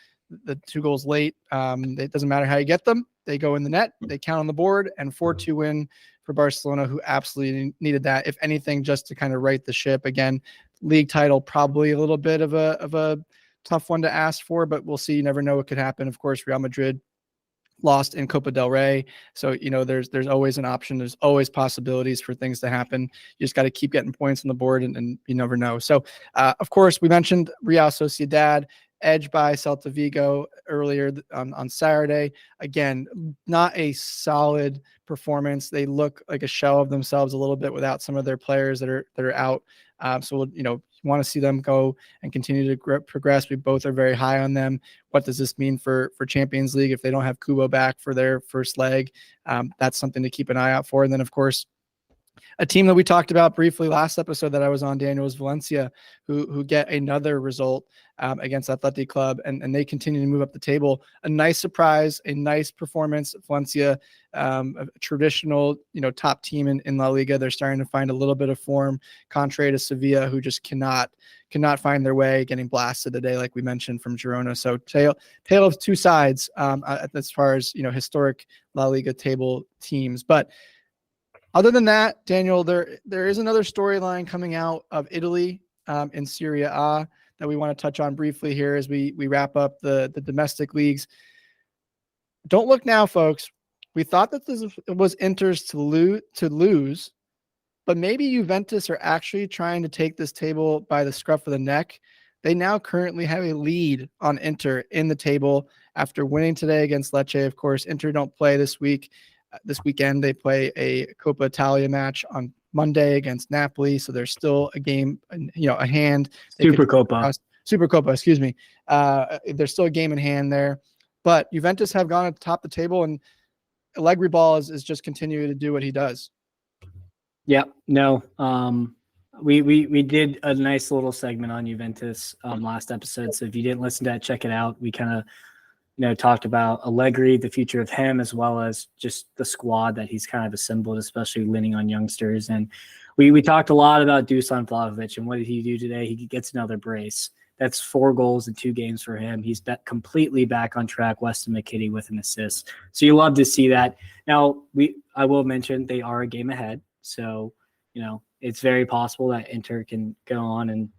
the 2 goals late. It doesn't matter how you get them. They go in the net, they count on the board, and 4-2 win for Barcelona, who absolutely needed that, if anything, just to kind of right the ship. Again, league title, probably a little bit of a tough one to ask for, but we'll see. You never know what could happen. Of course, Real Madrid lost in Copa del Rey. So, there's always an option. There's always possibilities for things to happen. You just got to keep getting points on the board, and you never know. So, of course, we mentioned Real Sociedad, edged by Celta Vigo earlier on Saturday. Again, not a solid performance. They look like a shell of themselves a little bit without some of their players that are out. So you want to see them go and continue to progress. We both are very high on them. What does this mean for Champions League if they don't have Kubo back for their first leg? That's something to keep an eye out for. And then, of course, a team that we talked about briefly last episode that I was on, Daniel, was Valencia, who get another result against Athletic Club, and they continue to move up the table. A nice surprise, a nice performance. Valencia, a traditional, top team in La Liga. They're starting to find a little bit of form, contrary to Sevilla, who just cannot find their way, getting blasted today, like we mentioned, from Girona. So tale of 2 sides as far as historic La Liga table teams, but. Other than that, Daniel, there is another storyline coming out of Italy in Serie A that we want to touch on briefly here as we wrap up the domestic leagues. Don't look now, folks. We thought that this was Inter's to lose, but maybe Juventus are actually trying to take this table by the scruff of the neck. They now currently have a lead on Inter in the table after winning today against Lecce. Of course, Inter don't play this week. This weekend, they play a Coppa Italia match on Monday against Napoli. So there's still a game, a hand. Supercoppa, excuse me. There's still a game in hand there. But Juventus have gone atop the table, and Allegri Ball is just continuing to do what he does. Yeah, no. We did a nice little segment on Juventus last episode. So if you didn't listen to that, check it out. We kind of talked about Allegri, the future of him, as well as just the squad that he's kind of assembled, especially leaning on youngsters. And we talked a lot about Dusan Vlahovic, and what did he do today? He gets another brace. That's 4 goals in 2 games for him. He's completely back on track. Weston McKinney with an assist. So you love to see that. Now, I will mention they are a game ahead. So, it's very possible that Inter can go on and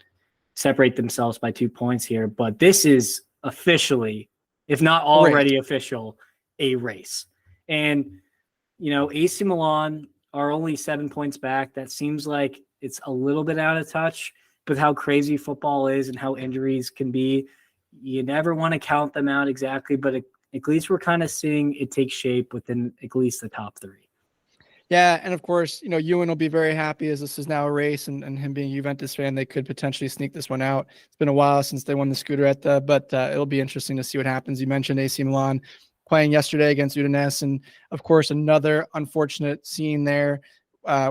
separate themselves by 2 points here. But this is officially, if not already official, a race. And, AC Milan are only 7 points back. That seems like it's a little bit out of touch with how crazy football is and how injuries can be. You never want to count them out exactly, but at least we're kind of seeing it take shape within at least the top 3. Yeah, and of course, Ewan will be very happy as this is now a race, and him being a Juventus fan, they could potentially sneak this one out. It's been a while since they won the Scudetto, but it'll be interesting to see what happens. You mentioned AC Milan playing yesterday against Udinese, and of course, another unfortunate scene there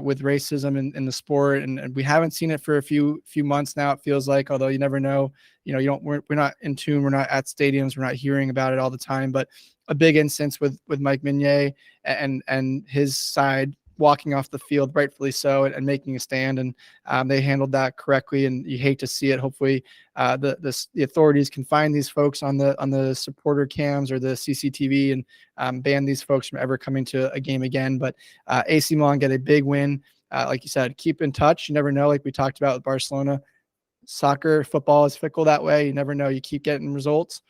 with racism in the sport, and we haven't seen it for a few months now. It feels like, although you never know, we're not in tune, we're not at stadiums, we're not hearing about it all the time. But a big instance with Mike Mignolet and his side walking off the field, rightfully so, and making a stand, and they handled that correctly. And you hate to see it. Hopefully, the authorities can find these folks on the supporter cams or the CCTV and ban these folks from ever coming to a game again. But AC Milan get a big win. Like you said, keep in touch. You never know. Like we talked about with Barcelona, football is fickle that way. You never know. You keep getting results,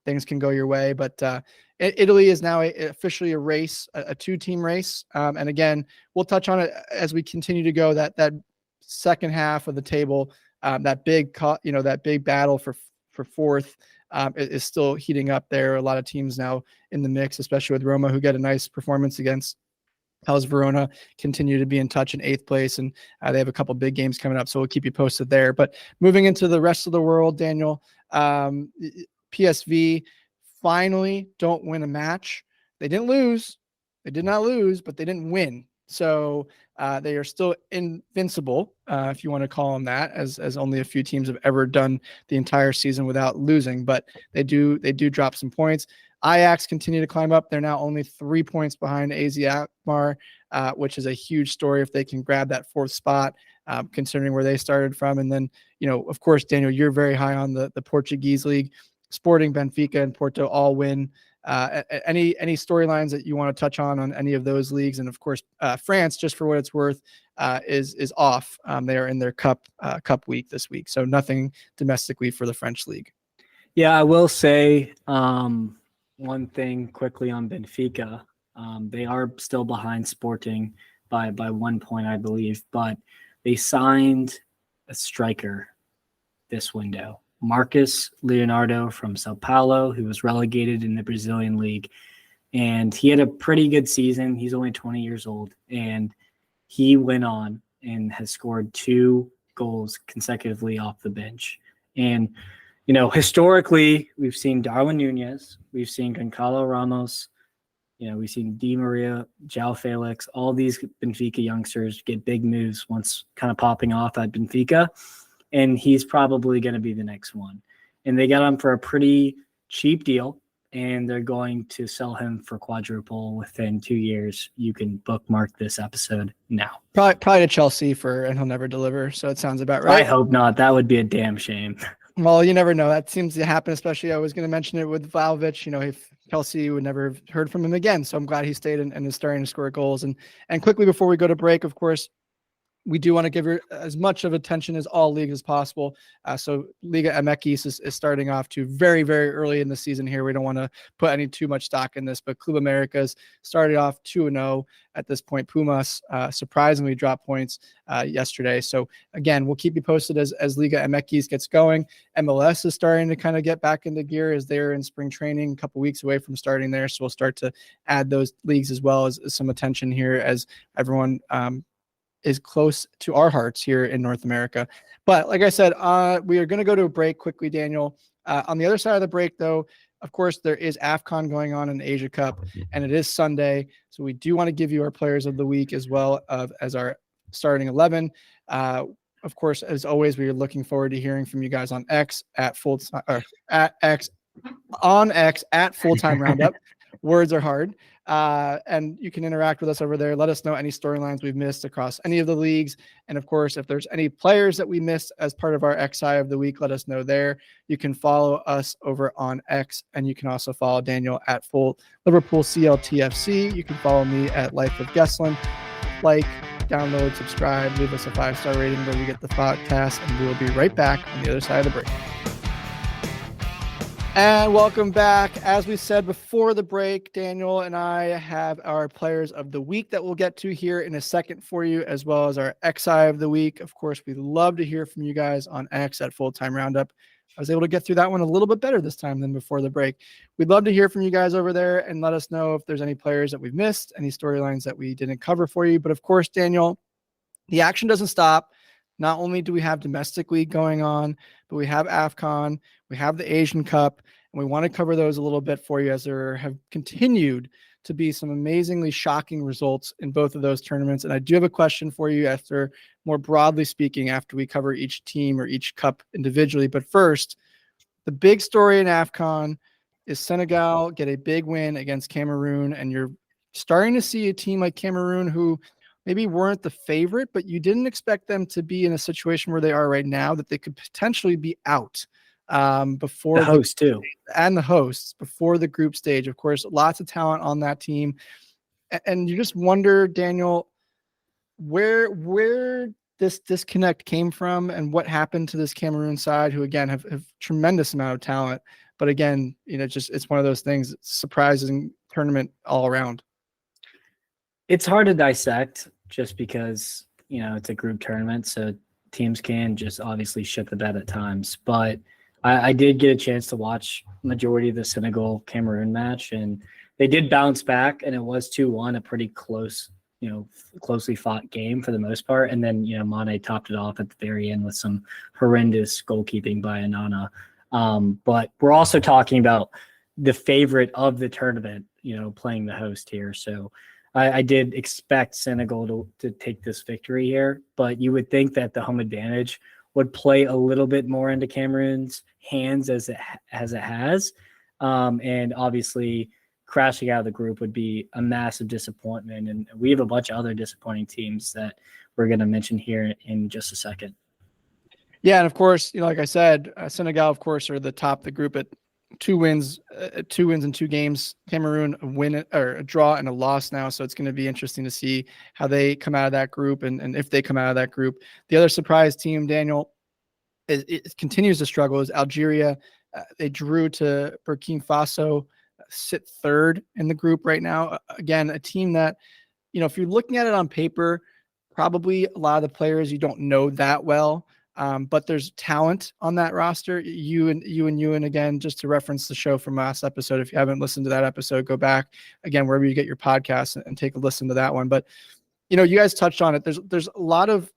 things can go your way. But Italy is now officially a race, a 2-team race. And again, we'll touch on it as we continue to go. That second half of the table, that big battle for fourth is still heating up there. A lot of teams now in the mix, especially with Roma, who get a nice performance against Hellas Verona, continue to be in touch in 8th place, and they have a couple big games coming up, so we'll keep you posted there. But moving into the rest of the world, Daniel, PSV finally don't win a match. They did not lose, but they didn't win. So they are still invincible, if you want to call them that, as only a few teams have ever done the entire season without losing. But they do drop some points. Ajax continue to climb up. They're now only 3 points behind AZ Alkmaar, which is a huge story if they can grab that 4th spot, considering where they started from. And then, of course, Daniel, you're very high on the Portuguese league. Sporting, Benfica, and Porto all win. Any storylines that you want to touch on any of those leagues? And of course, France, just for what it's worth, is off. They are in their cup week this week, so nothing domestically for the French league. Yeah, I will say one thing quickly on Benfica. They are still behind Sporting by 1 point, I believe, but they signed a striker this window. Marcus Leonardo from Sao Paulo, who was relegated in the Brazilian league. And he had a pretty good season. He's only 20 years old. And he went on and has scored 2 goals consecutively off the bench. And, historically, we've seen Darwin Nunez, we've seen Goncalo Ramos, we've seen Di Maria, João Felix, all these Benfica youngsters get big moves once kind of popping off at Benfica. And he's probably going to be the next one. And they got him for a pretty cheap deal, and they're going to sell him for quadruple within 2 years. You can bookmark this episode now. Probably to Chelsea and he'll never deliver. So it sounds about right. I hope not. That would be a damn shame. Well, you never know. That seems to happen, especially I was going to mention it with Vlahovic. If Chelsea would never have heard from him again. So I'm glad he stayed and is starting to score goals. And quickly before we go to break, of course, we do want to give her as much of attention as all leagues as possible. So Liga MX is starting off to very, very early in the season here. We don't want to put too much stock in this, but Club Americas started off 2-0 at this point. Pumas surprisingly dropped points yesterday. So again, we'll keep you posted as Liga MX gets going. MLS is starting to kind of get back into gear as they're in spring training, a couple weeks away from starting there. So we'll start to add those leagues as well as some attention here as everyone is close to our hearts here in North America. But like I said, we are going to go to a break quickly, Daniel. On the other side of the break, though, of course, there is AFCON going on in the Asia Cup, and it is Sunday. So we do want to give you our players of the week as well as our starting 11. Of of course, as always, we are looking forward to hearing from you guys on X at full or at X on X at Full-Time Roundup. Words are hard. And you can interact with us over there. Let us know any storylines we've missed across any of the leagues. And of course, if there's any players that we missed as part of our XI of the week, let us know there. You can follow us over on X, and you can also follow Daniel at Full Liverpool CLTFC. You can follow me at Life of Gesslin. Like, download, subscribe, leave us a 5-star rating where we get the podcast, and we will be right back on the other side of the break. And welcome back. As we said before the break, Daniel and I have our players of the week that we'll get to here in a second for you, as well as our XI of the week. Of course, we love to hear from you guys on X at Full-Time Roundup. I was able to get through that one a little bit better this time than before the break. We'd love to hear from you guys over there and let us know if there's any players that we've missed, any storylines that we didn't cover for you. But of course, Daniel, the action doesn't stop. Not only do we have domestic league going on, but we have AFCON, we have the Asian Cup, and we want to cover those a little bit for you, as there have continued to be some amazingly shocking results in both of those tournaments. And I do have a question for you after, more broadly speaking, after we cover each team or each cup individually. But first, the big story in AFCON is Senegal get a big win against Cameroon, and you're starting to see a team like Cameroon who maybe weren't the favorite, but you didn't expect them to be in a situation where they are right now, that they could potentially be out before the host too, and the hosts before the group stage. Of course, lots of talent on that team. And you just wonder, Daniel, where this disconnect came from and what happened to this Cameroon side, who again have tremendous amount of talent. But again, it's one of those things, surprising tournament all around. It's hard to dissect just because, it's a group tournament. So teams can just obviously shit the bed at times. But I did get a chance to watch majority of the Senegal-Cameroon match, and they did bounce back, and it was 2-1, a pretty close, closely fought game for the most part. And then, Mane topped it off at the very end with some horrendous goalkeeping by Anana. But we're also talking about the favorite of the tournament, playing the host here. So I did expect Senegal to take this victory here, but you would think that the home advantage would play a little bit more into Cameroon's hands as it has. And obviously crashing out of the group would be a massive disappointment. And we have a bunch of other disappointing teams that we're going to mention here in just a second. Yeah. And of course, like I said, Senegal, of course, are the top of the group at 2 wins in 2 games. Cameroon a win or a draw and a loss now. So it's going to be interesting to see how they come out of that group and if they come out of that group. The other surprise team, Daniel, it continues to struggle, is Algeria. They drew to Burkina Faso, sit 3rd in the group right now. Again, a team that, if you're looking at it on paper, probably a lot of the players you don't know that well. But there's talent on that roster. You and again, just to reference the show from last episode, if you haven't listened to that episode, go back again wherever you get your podcasts and take a listen to that one. But you guys touched on it. There's a lot of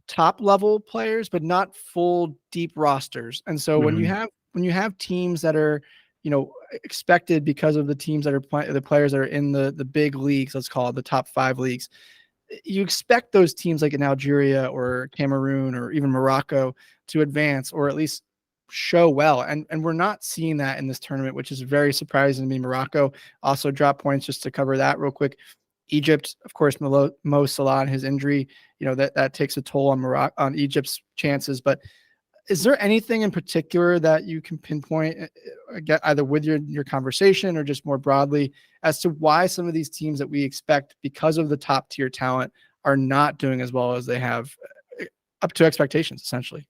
top level players, but not full deep rosters. And so when you have teams that are expected because of the teams that are the players that are in the big leagues, let's call it the top 5 leagues, you expect those teams like in Algeria or Cameroon or even Morocco to advance or at least show well. And we're not seeing that in this tournament, which is very surprising to me. Morocco also dropped points, just to cover that real quick. Egypt, of course, Mo Salah and his injury, that takes a toll on Egypt's chances. But is there anything in particular that you can pinpoint, either with your conversation or just more broadly, as to why some of these teams that we expect because of the top tier talent are not doing as well as they have up to expectations, essentially?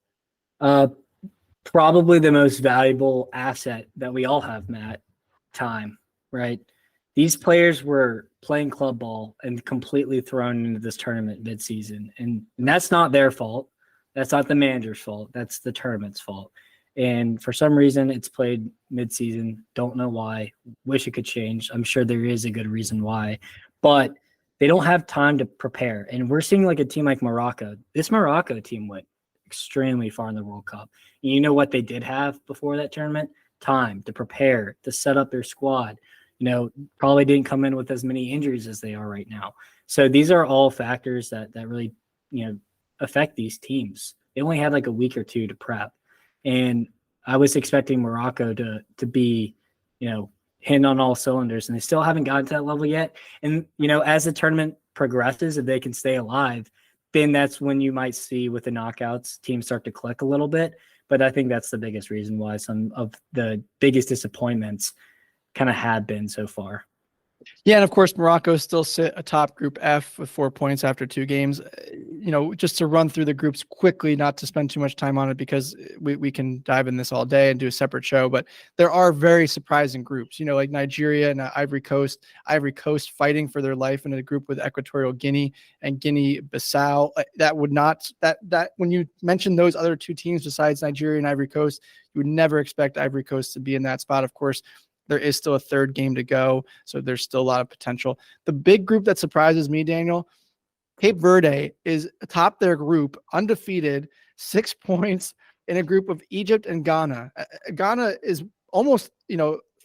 Probably the most valuable asset that we all have, Matt, time, right? These players were playing club ball and completely thrown into this tournament midseason. And that's not their fault. That's not the manager's fault. That's the tournament's fault. And for some reason, it's played midseason. Don't know why. Wish it could change. I'm sure there is a good reason why. But they don't have time to prepare. And we're seeing like a team like Morocco. This Morocco team went extremely far in the World Cup. And you know what they did have before that tournament? Time to prepare, to set up their squad. Probably didn't come in with as many injuries as they are right now. So these are all factors that really, affect these teams. They only had like a week or two to prep. And I was expecting Morocco to be, hitting on all cylinders, and they still haven't gotten to that level yet. And, as the tournament progresses, if they can stay alive, then that's when you might see with the knockouts teams start to click a little bit. But I think that's the biggest reason why some of the biggest disappointments kind of have been so far. Yeah, and of course, Morocco still sit atop Group F with 4 points after 2 games. Just to run through the groups quickly, not to spend too much time on it because we can dive in this all day and do a separate show. But there are very surprising groups, like Nigeria and Ivory Coast. Ivory Coast fighting for their life in a group with Equatorial Guinea and Guinea-Bissau. That would not that when you mention those other 2 teams besides Nigeria and Ivory Coast, you would never expect Ivory Coast to be in that spot. Of course, there is still a 3rd game to go, so there's still a lot of potential. The big group that surprises me, Daniel, Cape Verde is atop their group, undefeated, 6 points in a group of Egypt and Ghana. Ghana is almost,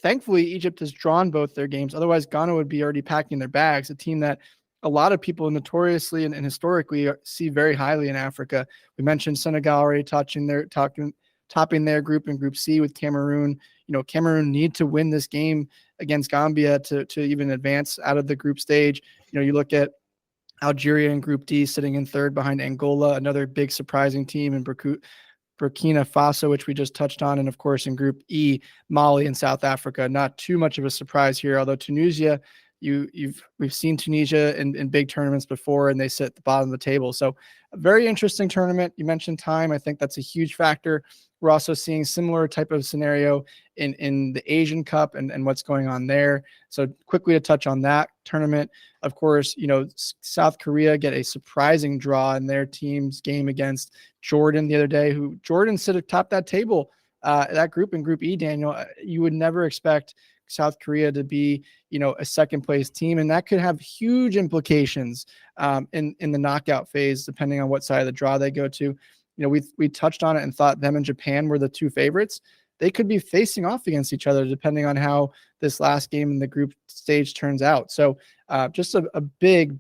thankfully Egypt has drawn both their games. Otherwise, Ghana would be already packing their bags, a team that a lot of people notoriously and historically see very highly in Africa. We mentioned Senegal already topping their group in Group C with Cameroon. Cameroon need to win this game against Gambia to even advance out of the group stage. You look at Algeria in Group D sitting in 3rd behind Angola, another big surprising team in Burkina Faso, which we just touched on. And of course, in Group E, Mali and South Africa, not too much of a surprise here, although Tunisia, we've seen Tunisia in big tournaments before, and they sit at the bottom of the table. So a very interesting tournament. You mentioned time. I think that's a huge factor. We're also seeing similar type of scenario in the Asian Cup and what's going on there. So quickly to touch on that tournament, of course, South Korea get a surprising draw in their team's game against Jordan the other day, who Jordan sit atop that table, that group in Group E, Daniel. You would never expect South Korea to be, a 2nd place team. And that could have huge implications in the knockout phase, depending on what side of the draw they go to. We touched on it and thought them and Japan were the 2 favorites. They could be facing off against each other depending on how this last game in the group stage turns out. So just a big,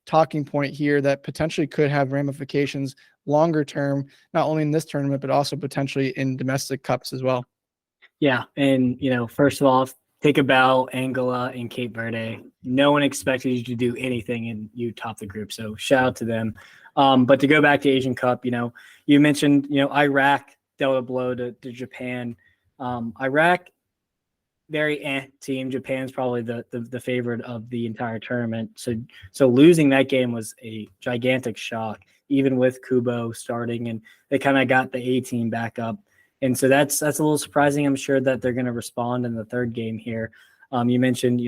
talking point here that potentially could have ramifications longer term, not only in this tournament, but also potentially in domestic cups as well. Yeah. And, first of all, think about Angola and Cape Verde. No one expected you to do anything and you top the group. So shout out to them. But to go back to Asian Cup, you mentioned, Iraq dealt a blow to Japan. Iraq, very team. Japan's probably the favorite of the entire tournament. So losing that game was a gigantic shock, even with Kubo starting, and they kind of got the A team back up. And so that's a little surprising. I'm sure that they're going to respond in the 3rd game here. You mentioned,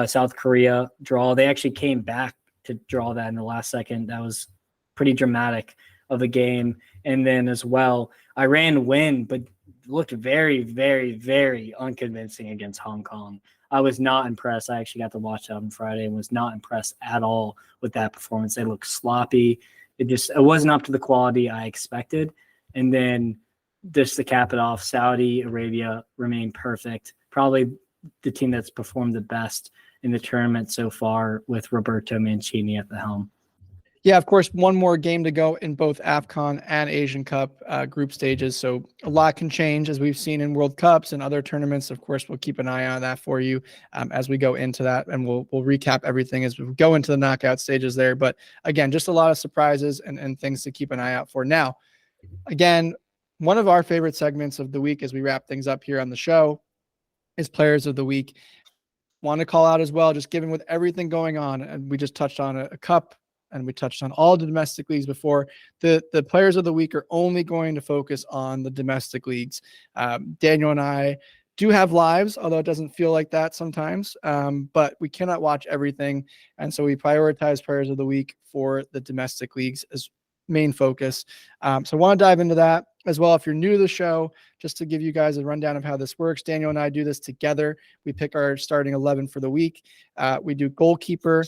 South Korea draw. They actually came back to draw that in the last second. That was pretty dramatic of a game. And then as well, Iran win, but looked very, very, very unconvincing against Hong Kong. I was not impressed. I actually got to watch that on Friday and was not impressed at all with that performance. They looked sloppy. It wasn't up to the quality I expected. And then just to cap it off, Saudi Arabia remained perfect. Probably the team that's performed the best in the tournament so far with Roberto Mancini at the helm. Yeah, of course, one more game to go in both AFCON and Asian Cup group stages. So a lot can change as we've seen in World Cups and other tournaments. Of course, we'll keep an eye on that for you as we go into that, and we'll recap everything as we go into the knockout stages there. But again, just a lot of surprises and things to keep an eye out for. Now, again, one of our favorite segments of the week as we wrap things up here on the show is Players of the Week. Want to call out as well, just given with everything going on, and we just touched on a cup, and we touched on all the domestic leagues before. The Players of the Week are only going to focus on the domestic leagues. Daniel and I do have lives, although it doesn't feel like that sometimes, but we cannot watch everything. And so we prioritize Players of the Week for the domestic leagues as main focus. So I want to dive into that as well. If you're new to the show, just to give you guys a rundown of how this works, Daniel and I do this together. We pick our starting 11 for the week. We do goalkeeper,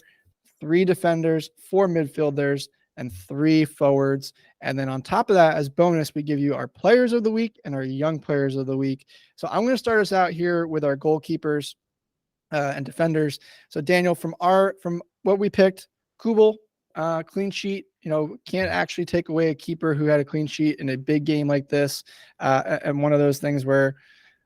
3 defenders, 4 midfielders, and 3 forwards. And then on top of that, as bonus, we give you our players of the week and our young players of the week. So I'm going to start us out here with our goalkeepers and defenders. So Daniel, from what we picked, Kubel, clean sheet, can't actually take away a keeper who had a clean sheet in a big game like this. And one of those things where,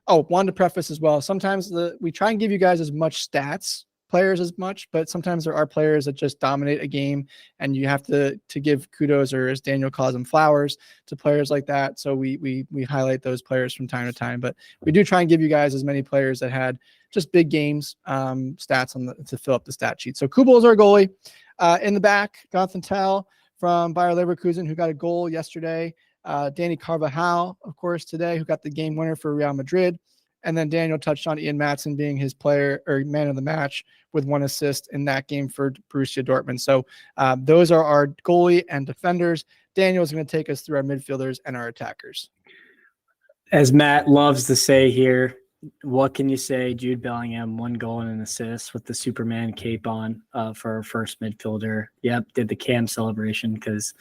wanted to preface as well. Sometimes we try and give you guys as much stats, players as much, but sometimes there are players that just dominate a game, and you have to give kudos, or as Daniel calls them, flowers, to players like that. So we highlight those players from time to time, but we do try and give you guys as many players that had just big games, stats to fill up the stat sheet. So Kubel is our goalie. In the back, Jonathan Tell from Bayer Leverkusen, who got a goal yesterday. Danny Carvajal, of course, today, who got the game winner for Real Madrid. And then Daniel touched on Ian Maatsen being his player or man of the match with 1 assist in that game for Borussia Dortmund. So those are our goalie and defenders. Daniel is going to take us through our midfielders and our attackers. As Matt loves to say here, what can you say? Jude Bellingham, 1 goal and an assist with the Superman cape on for our first midfielder. Yep, did the Cam celebration because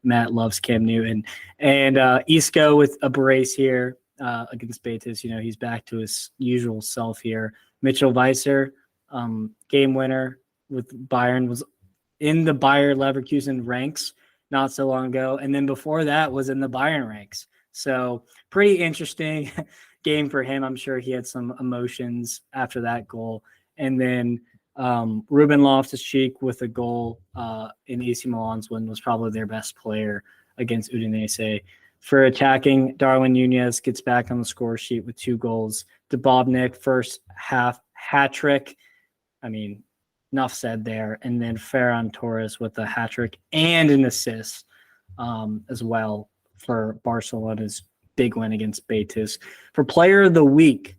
Matt loves Cam Newton. And Isco with a brace here against Betis. He's back to his usual self here. Mitchell Weiser, game winner with Bayern, was in the Bayer Leverkusen ranks not so long ago. And then before that was in the Bayern ranks. So pretty interesting game for him. I'm sure he had some emotions after that goal. And then Ruben Loftus-Cheek with a goal in AC Milan's win, was probably their best player against Udinese. For attacking, Darwin Nunez gets back on the score sheet with 2 goals. Dubovnik, first half hat trick. I mean, enough said there. And then Ferran Torres with a hat trick and an assist as well for Barcelona's big win against Betis. For player of the week,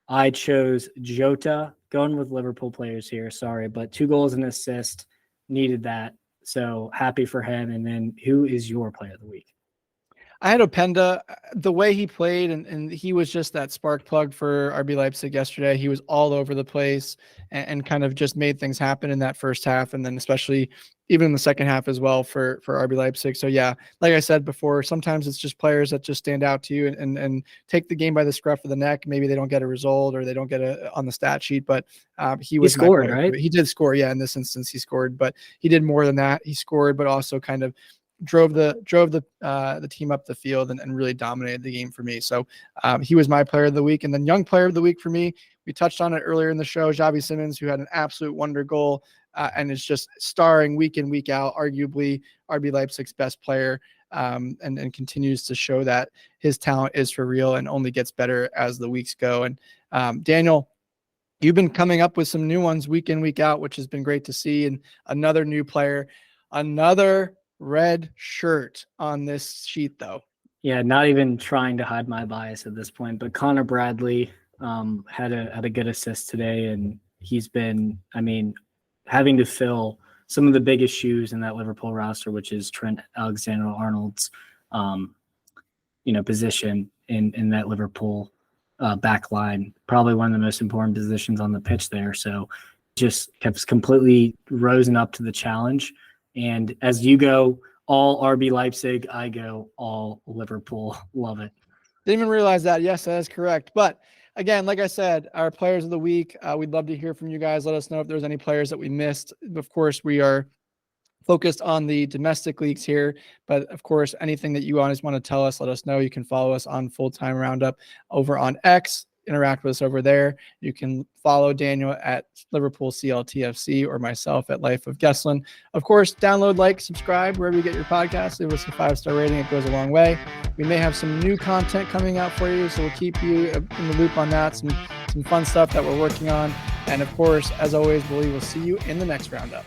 I chose Jota, going with Liverpool players here. Sorry, but 2 goals and assist, needed that. So happy for him. And then who is your player of the week? I had Openda. The way he played, and he was just that spark plug for RB Leipzig yesterday. He was all over the place and kind of just made things happen in that first half, and then especially even in the second half as well for RB Leipzig. So yeah, like I said before, sometimes it's just players that just stand out to you and take the game by the scruff of the neck. Maybe they don't get a result or they don't get on the stat sheet, but he scored, right? He did score. Yeah. In this instance, he scored, but he did more than that. He scored, but also kind of drove the team up the field and really dominated the game for me. So he was my player of the week. And then young player of the week for me, we touched on it earlier in the show, Xavi Simons, who had an absolute wonder goal and is just starring week in, week out, arguably RB Leipzig's best player, and continues to show that his talent is for real and only gets better as the weeks go. And Daniel, you've been coming up with some new ones week in, week out, which has been great to see. And another new player, another red shirt on this sheet, though. Yeah, not even trying to hide my bias at this point, but Connor Bradley had a good assist today, and he's been, having to fill some of the biggest shoes in that Liverpool roster, which is Trent Alexander-Arnold's, position in that Liverpool back line. Probably one of the most important positions on the pitch there. So just kept completely risen up to the challenge. And as you go all RB Leipzig, I go all Liverpool. Love it. Didn't even realize that. Yes, that is correct. But again, like I said, our players of the week, we'd love to hear from you guys. Let us know if there's any players that we missed. Of course, we are focused on the domestic leagues here, but of course, anything that you guys want to tell us, let us know. You can follow us on Full-Time Roundup over on X. Interact with us over there. You can follow Daniel at Liverpool CLTFC or myself at Life of Gesslin. Of course, download, like, subscribe wherever you get your podcasts. Leave us a 5-star rating. It goes a long way. We may have some new content coming out for you, so we'll keep you in the loop on that. Some fun stuff that we're working on. And of course, as always, we will see you in the next roundup.